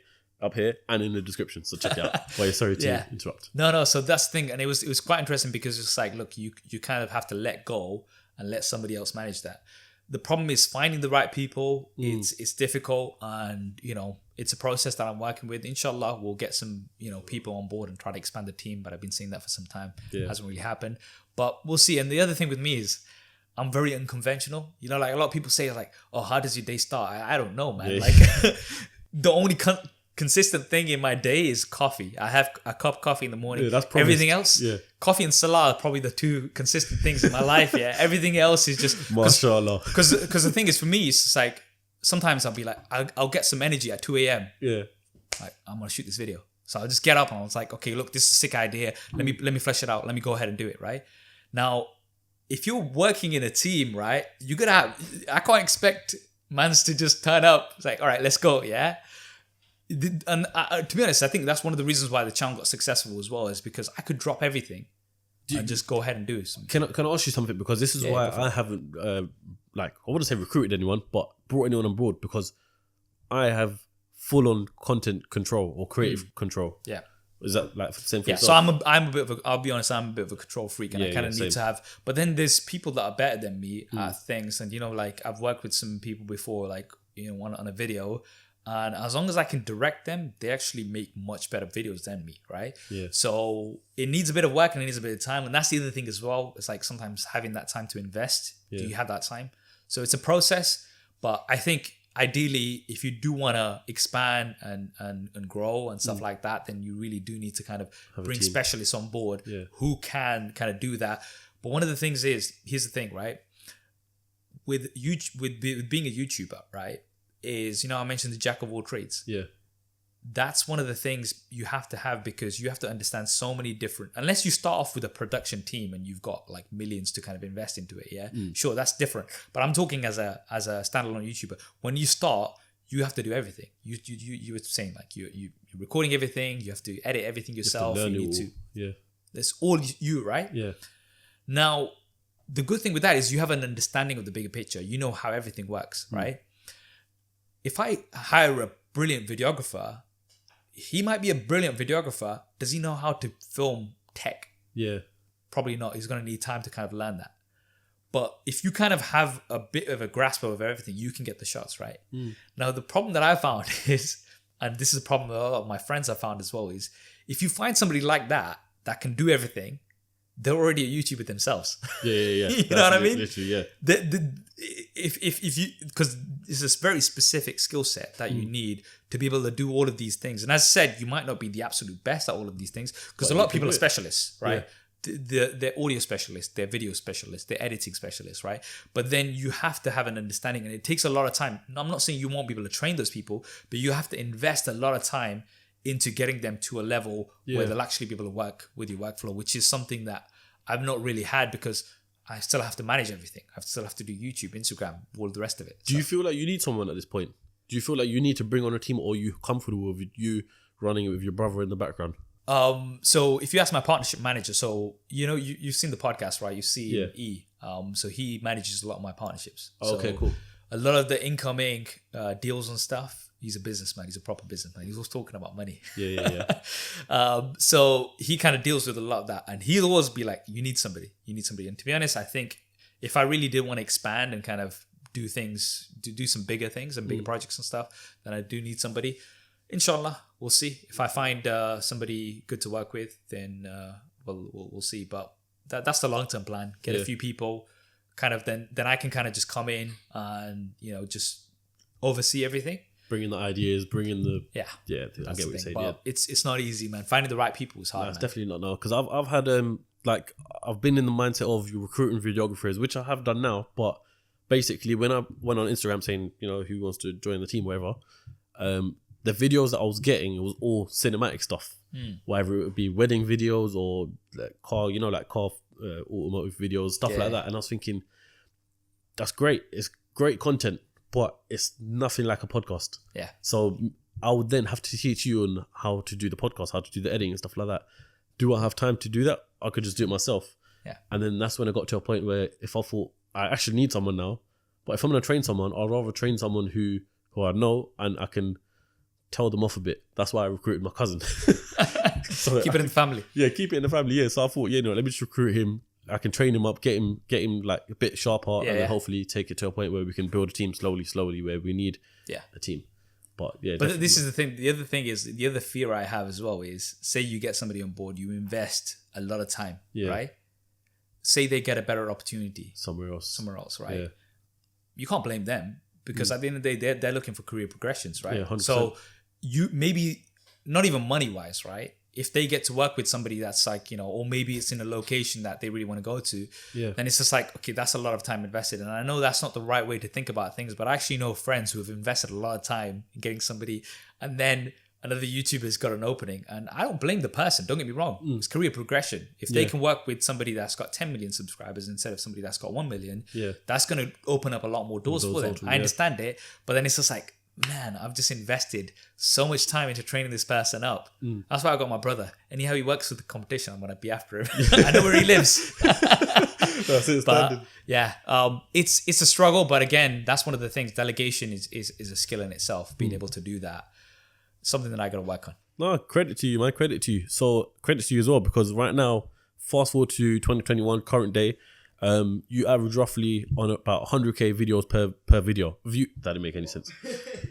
up here, and in the description. So check it out. Well, sorry to interrupt. No. So that's the thing, and it was quite interesting because it's like, look, you kind of have to let go and let somebody else manage that. The problem is finding the right people. It's difficult, and you know, it's a process that I'm working with. Inshallah, we'll get some people on board and try to expand the team. But I've been saying that for some time. It hasn't really happened, but we'll see. And the other thing with me is, I'm very unconventional. You know, like a lot of people say, like, oh, how does your day start? I don't know, man. Like, the only consistent thing in my day is coffee. I have a cup of coffee in the morning. That's everything else, coffee and salah are probably the 2 consistent things in my life. Everything else is just mashallah. Because the thing is, for me, it's just like sometimes I'll be like, I'll get some energy at 2 a.m. Like, I'm gonna shoot this video, so I'll just get up and I was like, okay, look, this is a sick idea. Let me flesh it out. Let me go ahead and do it. Right now, if you're working in a team, right, you're gonna have. I can't expect mans to just turn up. It's like, all right, let's go, yeah. And to be honest, I think that's one of the reasons why the channel got successful as well, is because I could drop everything and just go ahead and do it. Can I ask you something? Because this is why I haven't, I wouldn't say recruited anyone, but brought anyone on board, because I have full-on content control or creative control. Yeah. Is that like the same for yourself? So I'm a bit of I'll be honest, I'm a bit of a control freak, and I kind of need to have, but then there's people that are better than me at things. And, like, I've worked with some people before, like, one on a video, and as long as I can direct them, they actually make much better videos than me, right? Yeah. So it needs a bit of work and it needs a bit of time. And that's the other thing as well. It's like sometimes having that time to invest. Do you have that time? So it's a process, but I think ideally, if you do want to expand and grow and stuff like that, then you really do need to kind of bring specialists on board who can kind of do that. But one of the things is, here's the thing, right? With being a YouTuber, right, is, I mentioned the jack of all trades. Yeah. That's one of the things you have to have, because you have to understand so many different, unless you start off with a production team and you've got like millions to kind of invest into it. Yeah. Sure. That's different. But I'm talking as a standalone YouTuber. When you start, you have to do everything. You were saying, like, you're recording everything. You have to edit everything yourself. You need to. Yeah. That's all you, right? Yeah. Now, the good thing with that is you have an understanding of the bigger picture. You know how everything works, right? If I hire a brilliant videographer, he might be a brilliant videographer. Does he know how to film tech? Yeah. Probably not. He's going to need time to kind of learn that. But if you kind of have a bit of a grasp of everything, you can get the shots, right? Now, the problem that I found is, and this is a problem that a lot of my friends have found as well, is if you find somebody like that can do everything, they're already a YouTuber themselves. Yeah. You know what I mean? Literally, yeah. If you, because it's this very specific skill set that you need to be able to do all of these things. And as I said, you might not be the absolute best at all of these things, because a lot of people are specialists, right? they're audio specialists, they're video specialists, they're editing specialists, right? But then you have to have an understanding, and it takes a lot of time. I'm not saying you won't be able to train those people, but you have to invest a lot of time into getting them to a level where they'll actually be able to work with your workflow, which is something that I've not really had because I still have to manage everything. I still have to do YouTube, Instagram, all the rest of it. Do you feel like you need someone at this point? Do you feel like you need to bring on a team, or are you comfortable with you running it with your brother in the background? So if you ask my partnership manager, so you've seen the podcast, right? You see E. So he manages a lot of my partnerships. Oh, okay, cool. A lot of the incoming deals and stuff. He's a businessman. He's a proper businessman. He's always talking about money. Yeah. So he kind of deals with a lot of that, and he'll always be like, "You need somebody. You need somebody." And to be honest, I think if I really did want to expand and kind of do things, do some bigger things and bigger projects and stuff, then I do need somebody. Inshallah, we'll see. If I find somebody good to work with, then we'll see. But that's the long-term plan. Get a few people, kind of then I can kind of just come in and just oversee everything. Bring in the ideas, bring in the I get what you're saying. But it's not easy, man. Finding the right people is hard. It's definitely not now, because I've had I've been in the mindset of recruiting videographers, which I have done now. But basically, when I went on Instagram saying who wants to join the team, whatever, the videos that I was getting, it was all cinematic stuff. Whether it would be wedding videos or car automotive videos, stuff like that. And I was thinking, that's great. It's great content, but it's nothing like a podcast. Yeah. So I would then have to teach you on how to do the podcast, how to do the editing and stuff like that. Do I have time to do that? I could just do it myself. Yeah. And then that's when I got to a point where if I thought I actually need someone now, but if I'm going to train someone, I'd rather train someone who I know and I can tell them off a bit. That's why I recruited my cousin. So keep it in the family. Yeah, keep it in the family. Yeah. So I thought, let me just recruit him. I can train him up, get him like a bit sharper, and then hopefully take it to a point where we can build a team slowly, where we need a team. But this is the thing. The other thing is, the other fear I have as well is, say you get somebody on board, you invest a lot of time, right? Say they get a better opportunity somewhere else, right? Yeah. You can't blame them, because at the end of the day, they're looking for career progressions, right? Yeah, 100%. So you maybe not even money wise, right? If they get to work with somebody that's like, or maybe it's in a location that they really want to go to, then it's just like, okay, that's a lot of time invested. And I know that's not the right way to think about things, but I actually know friends who have invested a lot of time in getting somebody, and then another YouTuber's got an opening. And I don't blame the person, don't get me wrong. It's career progression. If they can work with somebody that's got 10 million subscribers instead of somebody that's got 1 million, that's going to open up a lot more doors for them. I understand it, but then it's just like, man, I've just invested so much time into training this person up. That's why I got my brother. Anyhow, he works with the competition, I'm going to be after him. I know where he lives. That's it, standard. It's a struggle, but again, that's one of the things. Delegation is a skill in itself. Being able to do that, something that I got to work on. No, credit to you, man. Credit to you. So credit to you as well, because right now, fast forward to 2021, current day, you average roughly on about 100k videos per video. That didn't make any sense.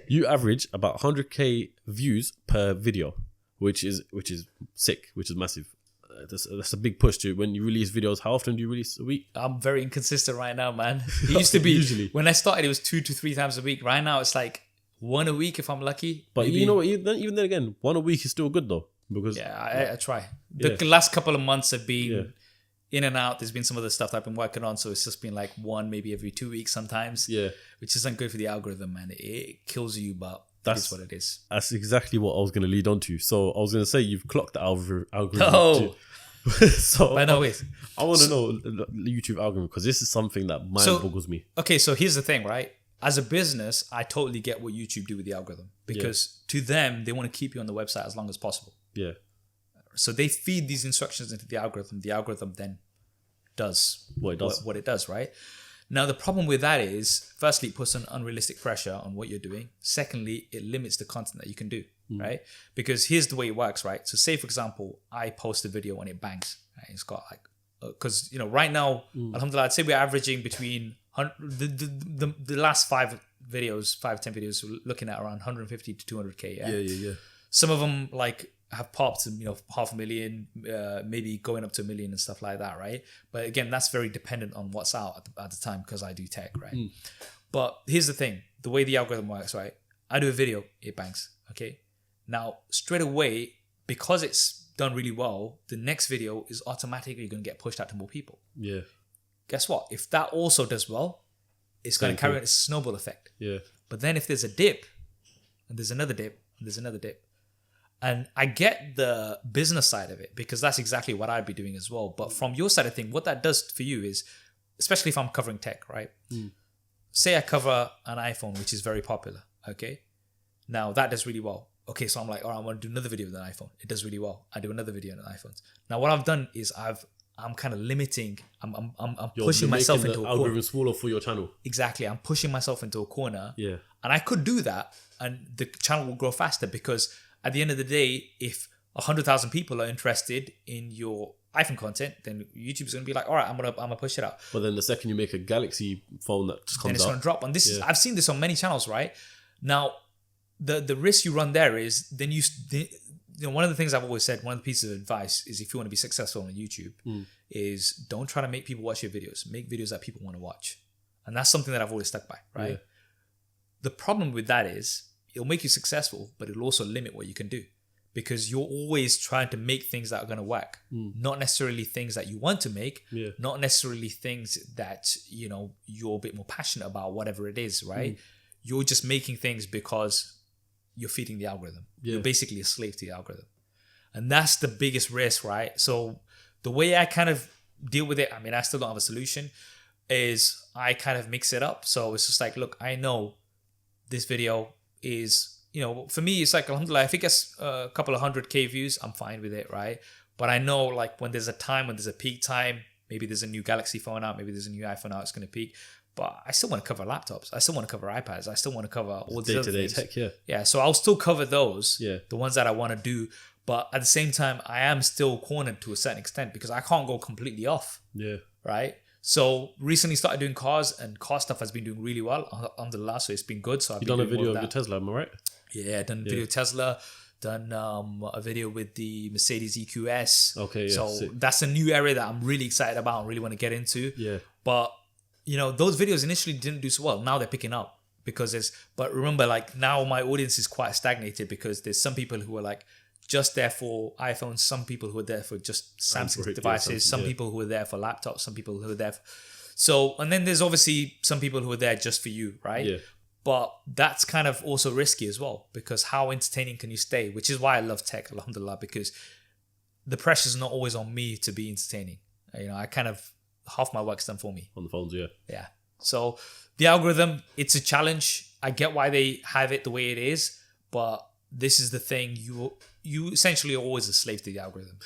You average about 100k views per video, which is sick, which is massive. That's a big push to when you release videos. How often do you release a week? I'm very inconsistent right now, man. It used to be usually when I started, it was 2 to 3 times a week. Right now, it's like 1 a week if I'm lucky. But maybe. You know what? Even then again, 1 a week is still good though, because I try. The last couple of months have been in and out. There's been some other stuff that I've been working on, so it's just been like 1 maybe every 2 weeks sometimes. Which isn't good for the algorithm, man. It kills you, but that's what it is. That's exactly what I was going to lead on to. So I was going to say you've clocked the algorithm. No. So but no, wait. I want to know the YouTube algorithm, because this is something that boggles me. Okay, so here's the thing, right? As a business, I totally get what YouTube do with the algorithm, because to them, they want to keep you on the website as long as possible. Yeah. So they feed these instructions into the algorithm. The algorithm then does what it does, right? Now, the problem with that is, firstly, it puts an unrealistic pressure on what you're doing. Secondly, it limits the content that you can do, right? Because here's the way it works, right? So say, for example, I post a video and it bangs. Right? It's got like, because, right now, alhamdulillah, I'd say we're averaging between the last 5 10 videos, we're looking at around 150 to 200k. Yeah. Some of them like have popped, 500,000, maybe going up to 1 million and stuff like that, right? But again, that's very dependent on what's out at the time, because I do tech, right? But here's the thing, the way the algorithm works, right? I do a video, it bangs, okay? Now, straight away, because it's done really well, the next video is automatically going to get pushed out to more people. Yeah. Guess what? If that also does well, it's going to carry on its snowball effect. Yeah. But then if there's a dip, and there's another dip, and there's another dip, and I get the business side of it because that's exactly what I'd be doing as well. But from your side of things, what that does for you is, especially if I'm covering tech, right? Say I cover an iPhone, which is very popular. Okay. Now that does really well. Okay. So I'm like, all right, I want to do another video with an iPhone. It does really well. I do another video on an iPhone. Now what I've done is I'm kind of limiting. I'm pushing myself into a corner. Algorithm smaller for your channel. Exactly. I'm pushing myself into a corner. Yeah. And I could do that and the channel will grow faster because at the end of the day, if 100,000 people are interested in your iPhone content, then YouTube's going to be like, all right, I'm gonna push it out. But then the second you make a Galaxy phone that just comes then it's going to drop. And this is, I've seen this on many channels, right? Now, the risk you run there is then you know, one of the things I've always said, one of the pieces of advice is if you want to be successful on YouTube is don't try to make people watch your videos. Make videos that people want to watch. And that's something that I've always stuck by, right? Yeah. The problem with that is it'll make you successful, but it'll also limit what you can do because you're always trying to make things that are going to work. Not necessarily things that you want to make, not necessarily things that, you know, you're a bit more passionate about, whatever it is, right? You're just making things because you're feeding the algorithm. You're basically a slave to the algorithm. And that's the biggest risk, right? So the way I kind of deal with it, I mean, I still don't have a solution, is I kind of mix it up. So it's just like, look, I know this video is, you know, for me, it's like, alhamdulillah, if it gets a couple of 100K views, I'm fine with it, right? But I know like when there's a time, when there's a peak time, maybe there's a new Galaxy phone out, maybe there's a new iPhone out, it's going to peak. But I still want to cover laptops. I still want to cover iPads. I still want to cover all the other things. Tech, yeah. So I'll still cover those, the ones that I want to do. But at the same time, I am still cornered to a certain extent because I can't go completely off. Yeah. Right? So recently started doing cars and car stuff has been doing really well on the last, so it's been good. So I've done a video of your Tesla, am I right? Yeah, done a video of Tesla, done a video with the Mercedes EQS. Okay, yeah. So that's a new area that I'm really excited about and really want to get into. Yeah. But, you know, those videos initially didn't do so well. Now they're picking up because but remember, like now my audience is quite stagnated because there's some people who are like, just there for iPhones, some people who are there for just Samsung devices, some people who are there for laptops, some people who are there and then there's obviously some people who are there just for you, right? Yeah. But that's kind of also risky as well because how entertaining can you stay? Which is why I love tech, alhamdulillah, because the pressure's not always on me to be entertaining. You know, I kind of, half my work's done for me. On the phones, yeah. Yeah. So the algorithm, it's a challenge. I get why they have it the way it is, but this is the thing, you essentially are always a slave to the algorithm.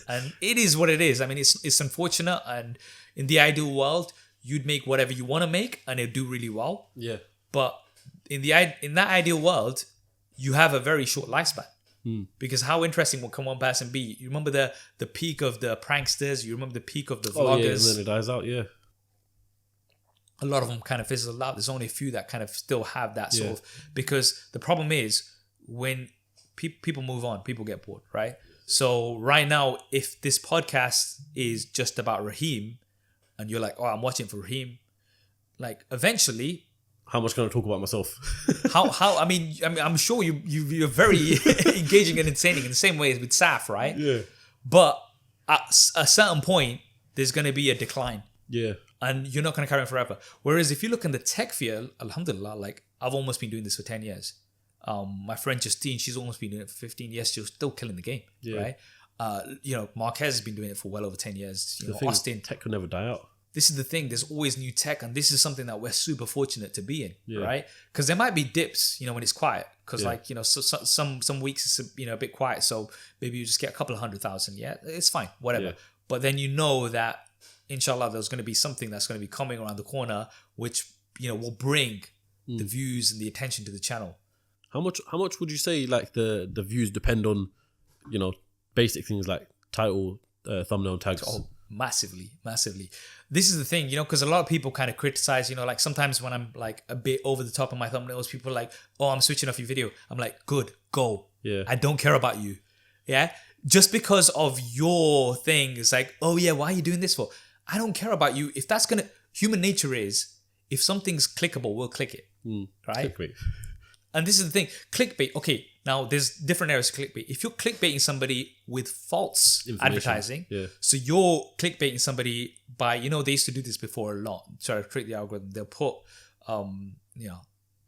And it is what it is. I mean, it's unfortunate, and in the ideal world, you'd make whatever you want to make and it'd do really well. Yeah. But in that ideal world, you have a very short lifespan. Because how interesting will one person be? You remember the peak of the pranksters, you remember the peak of the vloggers. Oh, yeah, and then it dies out, yeah. A lot of them kind of fizzle out. There's only a few that kind of still have that sort of, because the problem is when people move on, people get bored, right? So right now, if this podcast is just about Raheem and you're like, oh, I'm watching for Raheem, like eventually, how much can I talk about myself? I mean, I'm sure you're very engaging and entertaining in the same way as with Saf, right? Yeah. But at a certain point, there's going to be a decline. Yeah. And you're not going to carry on forever. Whereas if you look in the tech field, alhamdulillah, like I've almost been doing this for 10 years. My friend Justine, she's almost been doing it for 15 years. She's still killing the game, right? You know, Marquez has been doing it for well over 10 years. You know, Austin. Tech could never die out. This is the thing. There's always new tech, and this is something that we're super fortunate to be in, right? Because there might be dips, you know, when it's quiet. Because like, you know, some weeks it's a bit quiet, so maybe you just get a couple of 100,000. Yeah, it's fine, whatever. Yeah. But then you know that, inshallah, there's going to be something that's going to be coming around the corner, which, you know, will bring the views and the attention to the channel. How much would you say like the views depend on, you know, basic things like title, thumbnail, tags? Oh, massively. This is the thing, you know, because a lot of people kind of criticize, you know, like sometimes when I'm like a bit over the top of my thumbnails, people are like, oh, I'm switching off your video. I'm like, good, go. Yeah. I don't care about you. Yeah. Just because of your thing, it's like, oh yeah, why are you doing this for? I don't care about you. If that's human nature is, if something's clickable, we'll click it. Right? Clickbait. And this is the thing, clickbait. Okay, Now, there's different areas of clickbait. If you're clickbaiting somebody with false advertising, so you're clickbaiting somebody by, you know, they used to do this before a lot. Try to trick the algorithm. They'll put, you know,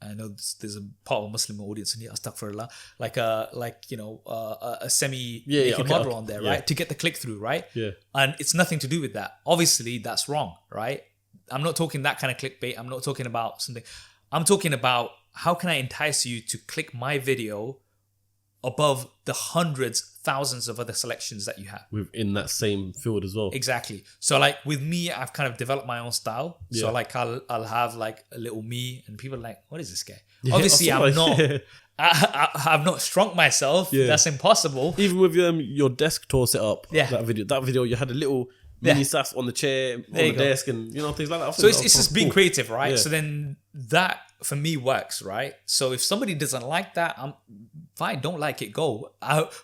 I know there's a part of a Muslim audience in here, astaghfirullah, like a semi naked model on there, right? To get the click through, right? Yeah. And it's nothing to do with that. Obviously, that's wrong, right? I'm not talking that kind of clickbait. I'm not talking about something. I'm talking about how can I entice you to click my video above the hundreds, thousands of other selections that you have within that same field as well. Exactly. So like with me, I've kind of developed my own style. Yeah. So like I'll have like a little me, and people are like, what is this guy? Yeah, Obviously, I'm not. I've not shrunk myself. Yeah. That's impossible. Even with your desk tour set up, Yeah. that video, you had a little mini SAS on the chair, on the desk, and you know, things like that. So it's just being creative, right? Yeah. So then that for me works, right? So if somebody doesn't like that, I'm fine. Don't like it. Go.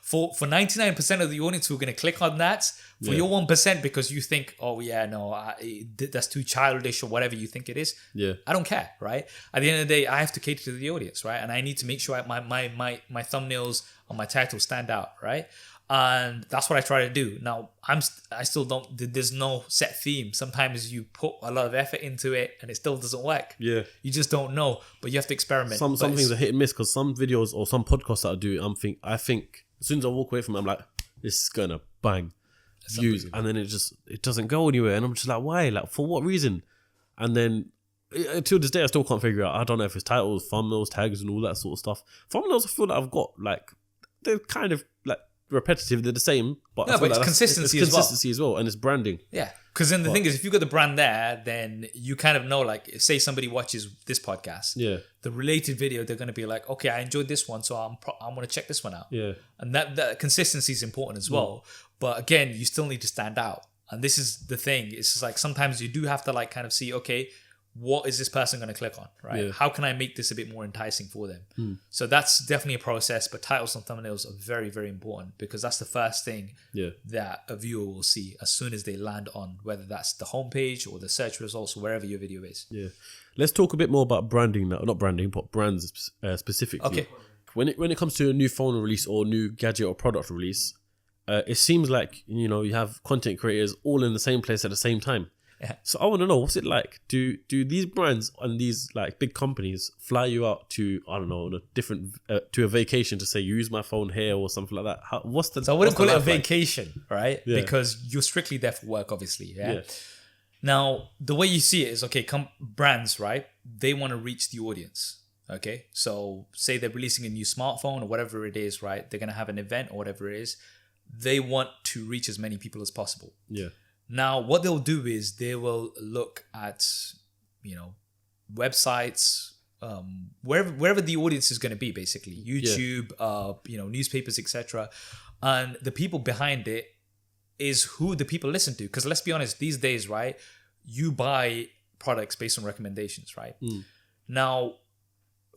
For 99% of the audience who are going to click on that, for your 1% because you think, oh yeah, no, that's too childish or whatever you think it is. Yeah. I don't care, right? At the end of the day, I have to cater to the audience, right? And I need to make sure my thumbnails or my titles stand out, right? And that's what I try to do. Now, I still don't, there's no set theme. Sometimes you put a lot of effort into it and it still doesn't work. Yeah. You just don't know, but you have to experiment. Some things are hit and miss because some videos or some podcasts that I do, I think as soon as I walk away from it, I'm like, this is going to bang views. And then it doesn't go anywhere. And I'm just like, why? Like, for what reason? And then until this day, I still can't figure out. I don't know if it's titles, thumbnails, tags, and all that sort of stuff. Thumbnails, I feel like I've got like, they're kind of like, repetitive, they're the same, but no, but it's consistency as well, and it's branding. Yeah, because then the thing is, if you got the brand there, then you kind of know, like, say somebody watches this podcast, the related video, they're going to be like, okay, I enjoyed this one, so I'm going to check this one out. Yeah, and that consistency is important as well. But again, you still need to stand out, and this is the thing. It's just like sometimes you do have to like kind of see, okay, what is this person going to click on, right? Yeah. How can I make this a bit more enticing for them? So that's definitely a process, but titles and thumbnails are very, very important because that's the first thing that a viewer will see as soon as they land on, whether that's the homepage or the search results or wherever your video is. Yeah. Let's talk a bit more about branding now. Not branding, but brands specifically. Okay. When it comes to a new phone release or new gadget or product release, it seems like, you know, you have content creators all in the same place at the same time. Yeah. So I want to know, what's it like? Do these brands and these like big companies fly you out to, I don't know, to a vacation to say, use my phone here or something like that? So I wouldn't call it a vacation, right? Yeah. Because you're strictly there for work, obviously. Yeah. Now, the way you see it is, okay, brands, right? They want to reach the audience. Okay. So say they're releasing a new smartphone or whatever it is, right? They're going to have an event or whatever it is. They want to reach as many people as possible. Yeah. Now, what they'll do is they will look at, you know, websites, wherever the audience is going to be, basically YouTube, you know, newspapers, etc. And the people behind it is who the people listen to. Because let's be honest, these days, right, you buy products based on recommendations, right? Now,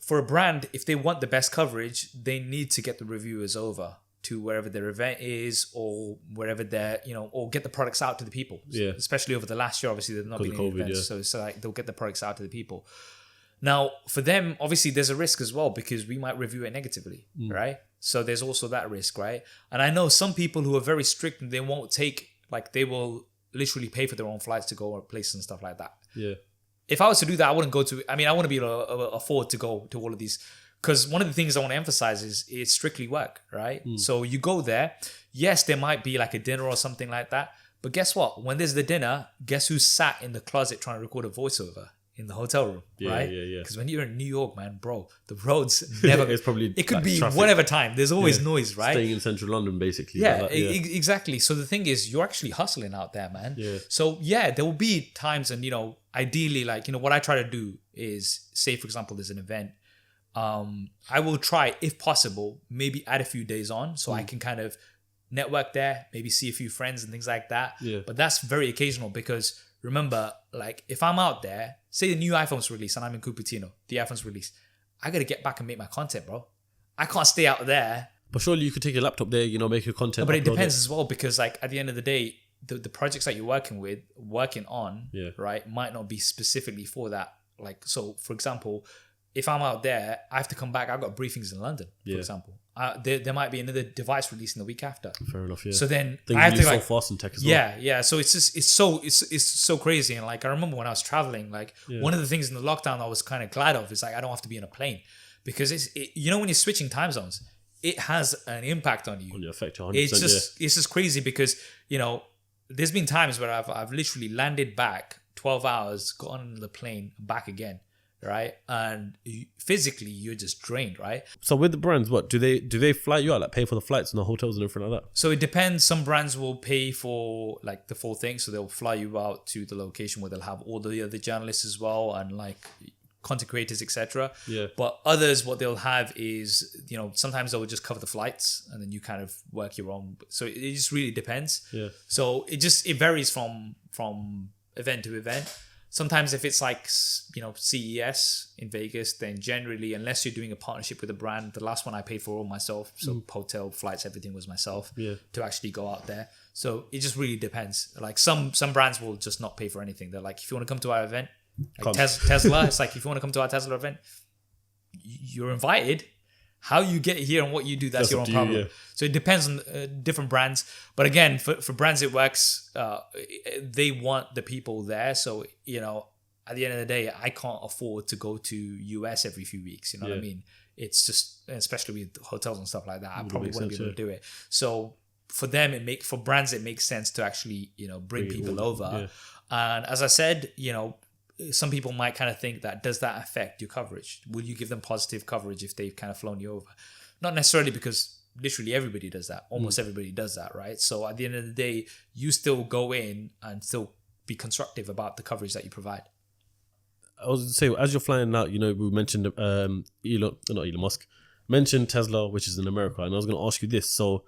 for a brand, if they want the best coverage, they need to get the reviewers over to wherever their event is or wherever they're, you know, or get the products out to the people. Yeah. Especially over the last year, obviously, there's not been any events. So it's like they'll get the products out to the people. Now, for them, obviously, there's a risk as well because we might review it negatively, right? So there's also that risk, right? And I know some people who are very strict and they won't take, like, they will literally pay for their own flights to go or places and stuff like that. Yeah. If I was to do that, I wouldn't I want to be able to afford to go to all of these. Because one of the things I want to emphasize is it's strictly work, right? So you go there. Yes, there might be like a dinner or something like that. But guess what? When there's the dinner, guess who's sat in the closet trying to record a voiceover in the hotel room, right? Yeah. Because when you're in New York, man, bro, the roads never... It could like be traffic. Whatever time. There's always noise, right? Staying in central London, basically. Yeah, exactly. So the thing is, you're actually hustling out there, man. Yeah. So yeah, there will be times and, you know, ideally, like, you know, what I try to do is, say, for example, there's an event. I will try, if possible, maybe add a few days on so I can kind of network there, maybe see a few friends and things like that. Yeah. But that's very occasional because remember, like, if I'm out there, say the new iPhone's released and I'm in Cupertino, the iPhone's released, I got to get back and make my content, bro. I can't stay out there. But surely you could take your laptop there, you know, make your content. No, but it depends as well because, like, at the end of the day, the projects that you're working on, right, might not be specifically for that. Like, so for example, if I'm out there, I have to come back. I've got briefings in London, for example. there might be another device releasing the week after. Fair enough. Yeah. So then things I have to so like fast in tech as well. Yeah. So it's so crazy. And like I remember when I was traveling, like one of the things in the lockdown I was kind of glad of is like I don't have to be in a plane, because you know, when you're switching time zones, it has an impact on you. On your effect, 100%. It's just crazy because, you know, there's been times where I've literally landed back 12 hours, got on the plane, back again. Right, and physically you're just drained, right? So with the brands, what do they fly you out, like pay for the flights and the hotels and everything like that? So it depends. Some brands will pay for like the full thing, so they'll fly you out to the location where they'll have all the other journalists as well, and like content creators, etc. Yeah. But others, what they'll have is, you know, sometimes they'll just cover the flights, and then you kind of work your own. So it just really depends. Yeah. So it varies from event to event. Sometimes if it's like, you know, CES in Vegas, then generally, unless you're doing a partnership with a brand, the last one I paid for all myself. So hotel, flights, everything was myself to actually go out there. So it just really depends. Like some brands will just not pay for anything. They're like, if you want to come to our event, like Tesla, it's like, if you want to come to our Tesla event, you're invited. How you get here and what you do, that's your own problem. Yeah. So it depends on different brands. But again, for brands, it works. They want the people there. So, you know, at the end of the day, I can't afford to go to US every few weeks. You know what I mean? It's just, especially with hotels and stuff like that, I probably wouldn't be able to do it. So for them, for brands, it makes sense to actually, you know, bring people over. Yeah. And as I said, you know, some people might kind of think that, does that affect your coverage? Will you give them positive coverage if they've kind of flown you over? Not necessarily, because literally everybody does that. Almost everybody does that, right? So at the end of the day, you still go in and still be constructive about the coverage that you provide. I was going to say, as you're flying out, you know, we mentioned Elon Musk mentioned Tesla, which is in America, and I was going to ask you this. So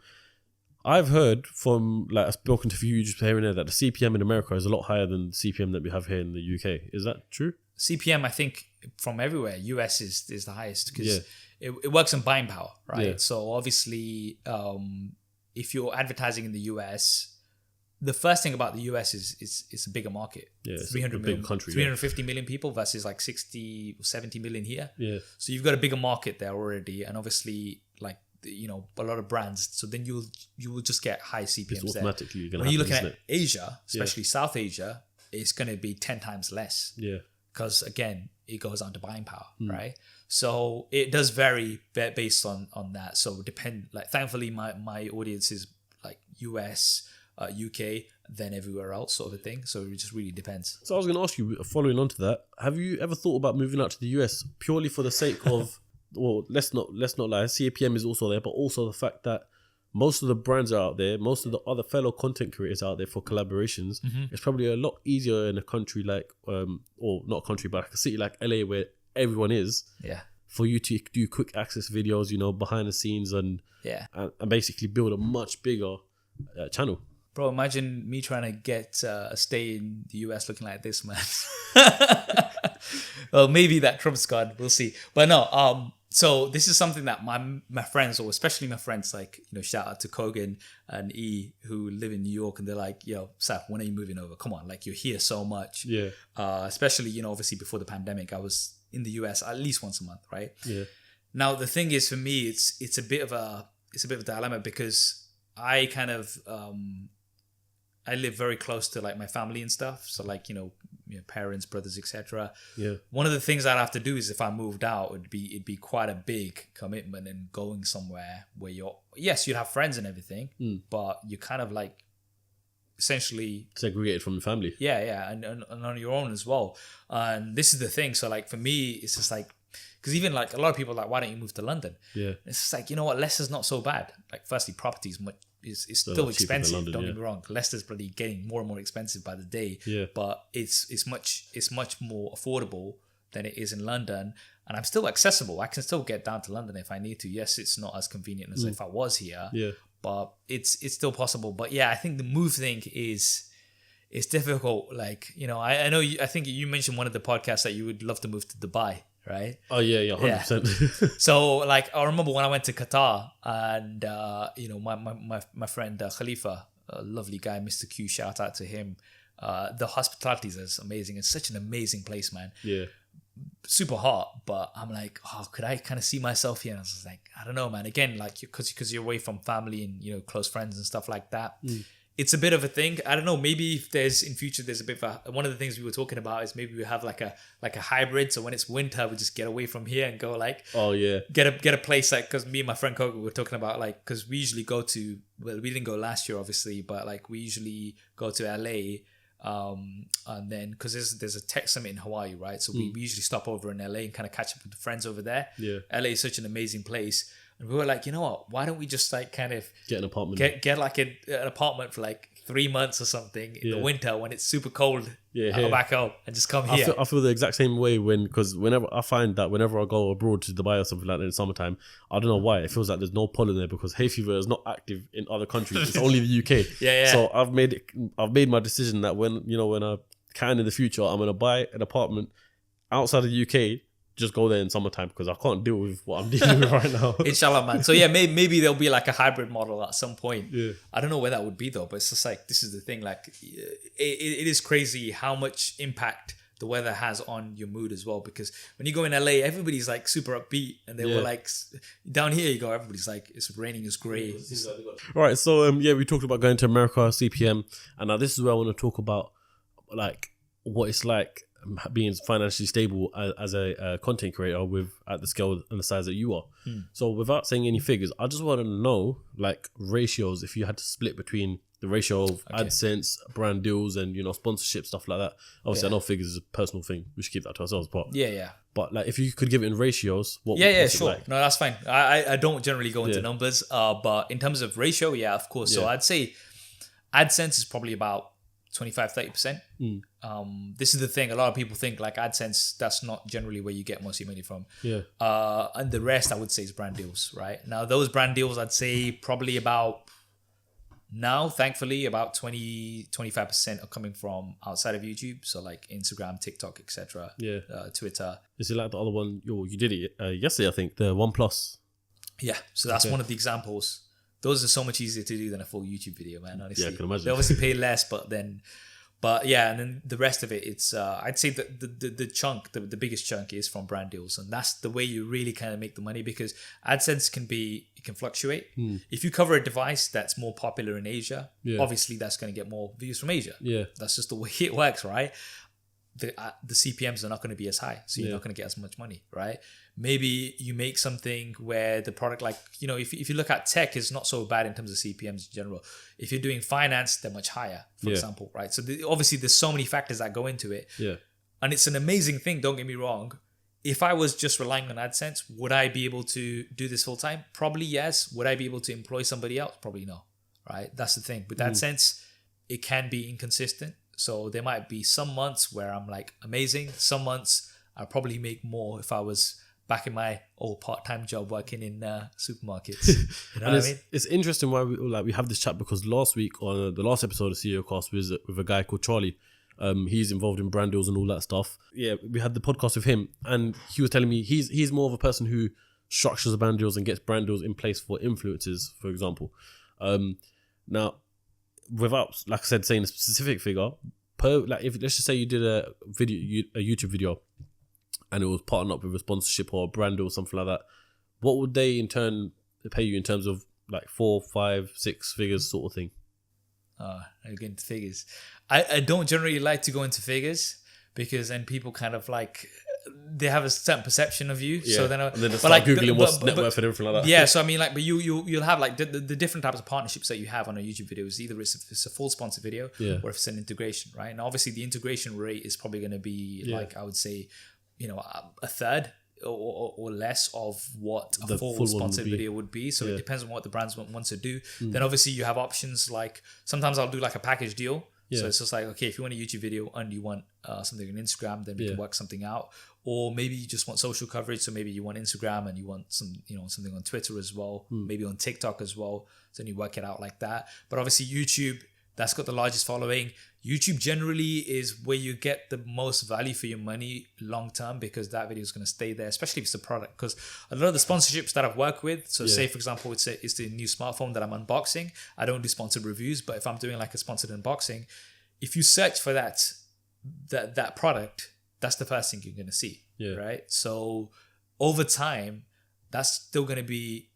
I've heard from, like, I've spoken to a few just here and there, that the CPM in America is a lot higher than the CPM that we have here in the UK. Is that true? CPM, I think, from everywhere, US is the highest, because it works on buying power, right? Yeah. So obviously, if you're advertising in the US, the first thing about the US is it's a bigger market. Yeah, it's 300 million, big country, 350 million people versus like 60 or 70 million here. Yeah. So you've got a bigger market there already, and obviously, like, you know, a lot of brands. So then you will just get high CPMs it's automatically there. When you're looking at Asia, especially South Asia, it's going to be 10 times less. Yeah. Because again, it goes down to buying power, right? So it does vary based on that. So like, thankfully, my audience is like US, UK, then everywhere else, sort of a thing. So it just really depends. So I was going to ask you, following on to that, have you ever thought about moving out to the US purely for the sake of, well, let's not lie, CPM is also there, but also the fact that most of the brands are out there, most of the other fellow content creators are out there for collaborations. It's probably a lot easier in a country like, or not a country, but like a city like LA where everyone is. Yeah. For you to do quick access videos, you know, behind the scenes, and basically build a much bigger channel. Bro, imagine me trying to get a stay in the US looking like this, man. Well, maybe that Trump's card, we'll see. But no, so this is something that my friends, or especially my friends, like, you know, shout out to Kogan and E, who live in New York, and they're like, yo, Saf, when are you moving over? Come on, like, you're here so much. Yeah. Especially, you know, obviously before the pandemic, I was in the US at least once a month, right? Yeah. Now the thing is, for me, it's a bit of a dilemma, because I kind of I live very close to like my family and stuff. So like, you know, parents, brothers, etc. Yeah. One of the things I'd have to do is, if I moved out, it'd be quite a big commitment in going somewhere where you'd have friends and everything, but you're kind of like essentially segregated from the family. Yeah, and on your own as well. And this is the thing. So like for me, it's just like, because even like a lot of people are like, why don't you move to London? Yeah. It's just like, you know what, Leicester's not so bad. Like, firstly, property is still expensive. London, don't get me wrong. Leicester's bloody getting more and more expensive by the day. Yeah. But it's much more affordable than it is in London, and I'm still accessible. I can still get down to London if I need to. Yes, it's not as convenient as if I was here. Yeah. But it's still possible. But yeah, I think the move thing is difficult. Like, you know, I know I think you mentioned one of the podcasts that you would love to move to Dubai. Right? Oh yeah, 100%. So like, I remember when I went to Qatar, and you know, my friend Khalifa, a lovely guy, Mr. Q, shout out to him. The hospitality is amazing. It's such an amazing place, man. Yeah. super hot, but I'm like, oh, could I kind of see myself here? And I was just like, I don't know, man. Again, like, because you're away from family and, you know, close friends and stuff like that. It's a bit of a thing. I don't know. Maybe if there's in future, there's a bit of one of the things we were talking about is maybe we have like a hybrid. So when it's winter, we just get away from here and go like, get a place like, because me and my friend Koga were talking about like, because we usually go to, well, we didn't go last year obviously, but like we usually go to LA, and then because there's a tech summit in Hawaii, right? So we usually stop over in LA and kind of catch up with the friends over there. LA is such an amazing place. And we were like, you know what? Why don't we just like kind of get an apartment? Get like an apartment for like 3 months or something in the winter when it's super cold. Back home and just come here. I feel the exact same way because whenever I find that whenever I go abroad to Dubai or something like that in the summertime, I don't know why it feels like there's no pollen there because hay fever is not active in other countries. It's only the UK. So I've made my decision that when I can in the future, I'm gonna buy an apartment outside of the UK. Just go there in summertime because I can't deal with what I'm dealing with right now. Inshallah, man. So maybe there'll be like a hybrid model at some point. I don't know where that would be though, but it's just like, this is the thing. Like it is crazy how much impact the weather has on your mood as well. Because when you go in LA, everybody's like super upbeat, and they were like, down here you go, everybody's like, it's raining, it's grey. All right, so we talked about going to America, CPM, and now this is where I want to talk about like what it's like being financially stable as a content creator at the scale and the size that you are. So without saying any figures, I just want to know like ratios, if you had to split between the ratio of AdSense, brand deals, and sponsorship, stuff like that. Obviously I know figures is a personal thing, we should keep that to ourselves, but like if you could give it in ratios, what would it sure like? No, that's fine. I don't generally go into numbers, but in terms of ratio, of course. So I'd say AdSense is probably about 25-30%. This is the thing. A lot of people think like AdSense, that's not generally where you get most of your money from. And the rest I would say is brand deals, right? Now those brand deals, I'd say probably about now, thankfully, about 20-25% are coming from outside of YouTube. So like Instagram, TikTok, etc. Twitter. Is it like the other one? You did it yesterday, I think, the OnePlus. Yeah. So that's one of the examples. Those are so much easier to do than a full YouTube video, man. Honestly, I can imagine. They obviously pay less, and then the rest of it, it's I'd say that the chunk, the biggest chunk is from brand deals, and that's the way you really kind of make the money, because AdSense can fluctuate. If you cover a device that's more popular in Asia, obviously that's going to get more views from Asia. That's just the way it works, right? The CPMs are not going to be as high, so you're not going to get as much money, right? Maybe you make something where the product, like, if you look at tech, is not so bad in terms of CPMs in general. If you're doing finance, they're much higher, for example, right? So obviously there's so many factors that go into it. And it's an amazing thing, don't get me wrong. If I was just relying on AdSense, would I be able to do this full time? Probably yes. Would I be able to employ somebody else? Probably no, right? That's the thing. With AdSense, it can be inconsistent. So there might be some months where I'm like amazing. Some months I'll probably make more if I was back in my old part-time job working in supermarkets. You know what I mean? It's interesting why we have this chat, because last week on the last episode of CEOCAST was with a guy called Charlie. He's involved in brand deals and all that stuff. Yeah, we had the podcast with him, and he was telling me he's more of a person who structures the brand deals and gets brand deals in place for influencers, for example. Now, without, like I said, saying a specific figure, if let's just say you did a YouTube video, and it was partnered up with a sponsorship or a brand or something like that, what would they in turn pay you in terms of like 4, 5, 6 figures sort of thing? I get into figures. I don't generally like to go into figures, because then people kind of like, they have a certain perception of you. So then they start Googling what's net worth and everything like that. Yeah, so I mean, like, but you'll have like the different types of partnerships that you have on a YouTube video. Is either it's a full sponsor video, or if it's an integration, right? And obviously the integration rate is probably going to be like, I would say, a third or less of what a full sponsored video would be. So it depends on what the brands want to do. Then obviously you have options like, sometimes I'll do like a package deal. So it's just like, okay, if you want a YouTube video and you want something on Instagram, then we can work something out. Or maybe you just want social coverage. So maybe you want Instagram and you want something on Twitter as well, maybe on TikTok as well. So then you work it out like that. But obviously YouTube, that's got the largest following. YouTube generally is where you get the most value for your money long term, because that video is going to stay there, especially if it's a product. Because a lot of the sponsorships that I've worked with, so say for example, it's the new smartphone that I'm unboxing. I don't do sponsored reviews, but if I'm doing like a sponsored unboxing, if you search for that product, that's the first thing you're going to see. right? So over time, that's still going to be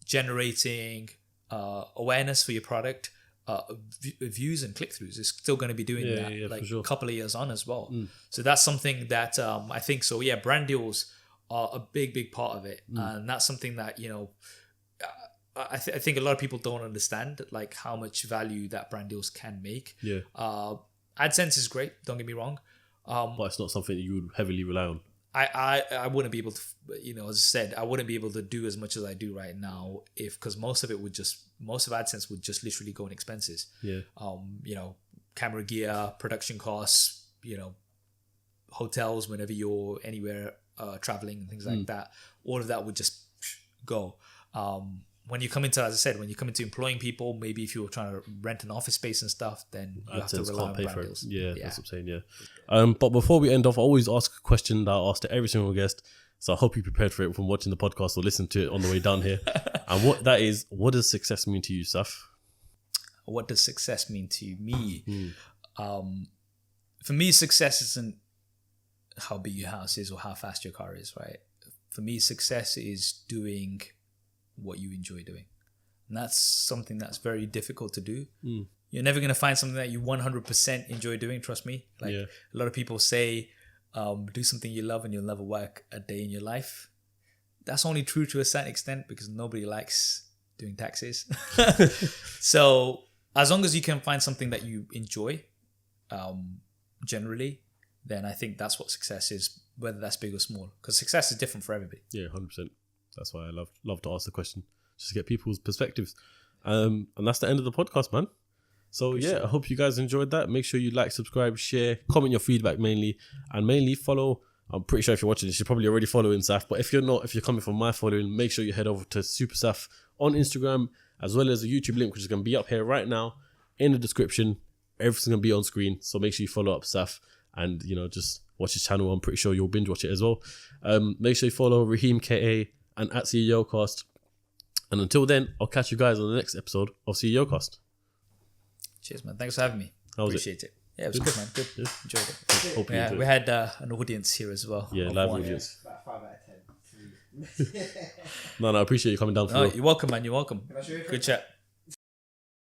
generating awareness for your product, views and click-throughs. It's still going to be doing that like a couple of years on as well. So that's something that I think so. Yeah, brand deals are a big part of it, and that's something that I think a lot of people don't understand, like how much value that brand deals can make. AdSense is great, don't get me wrong, but it's not something that you would heavily rely on. I wouldn't be able to, as I said, I wouldn't be able to do as much as I do right now because most of AdSense would just literally go in expenses. Camera gear, production costs, hotels whenever you're anywhere traveling and things like that. All of that would just go. When you come into, as I said, when you come into employing people, maybe if you're trying to rent an office space and stuff, then you have to rely on brand deals. Yeah, that's what I'm saying, But before we end off, I always ask a question that I ask to every single guest. So I hope you prepared for it from watching the podcast or listening to it on the way down here. And what does success mean to you, Saf? What does success mean to me? For me, success isn't how big your house is or how fast your car is, right? For me, success is doing what you enjoy doing, and that's something that's very difficult to do. You're never going to find something that you 100% enjoy doing, trust me. A lot of people say do something you love and you'll never work a day in your life. That's only true to a certain extent because nobody likes doing taxes. So as long as you can find something that you enjoy generally, then I think that's what success is, whether that's big or small, because success is different for everybody. 100%. That's why I love to ask the question, just to get people's perspectives. And that's the end of the podcast, man. So I hope you guys enjoyed that. Make sure you like, subscribe, share, comment your feedback mainly, and mainly follow. I'm pretty sure if you're watching this, you're probably already following Saf. But if you're not, if you're coming from my following, make sure you head over to SuperSaf on Instagram, as well as the YouTube link, which is going to be up here right now in the description. Everything's going to be on screen. So make sure you follow up Saf and, just watch his channel. I'm pretty sure you'll binge watch it as well. Make sure you follow Raheem KA and at CEOCAST. And until then, I'll catch you guys on the next episode of CEOCAST. Cheers, man. Thanks for having me. Appreciate it. Yeah, it was good, man. Good. Yeah. Enjoyed it. We had an audience here as well. Yeah, live audience. About 5 out of 10. No, I appreciate you coming down. You're welcome, man. You're welcome. Good chat.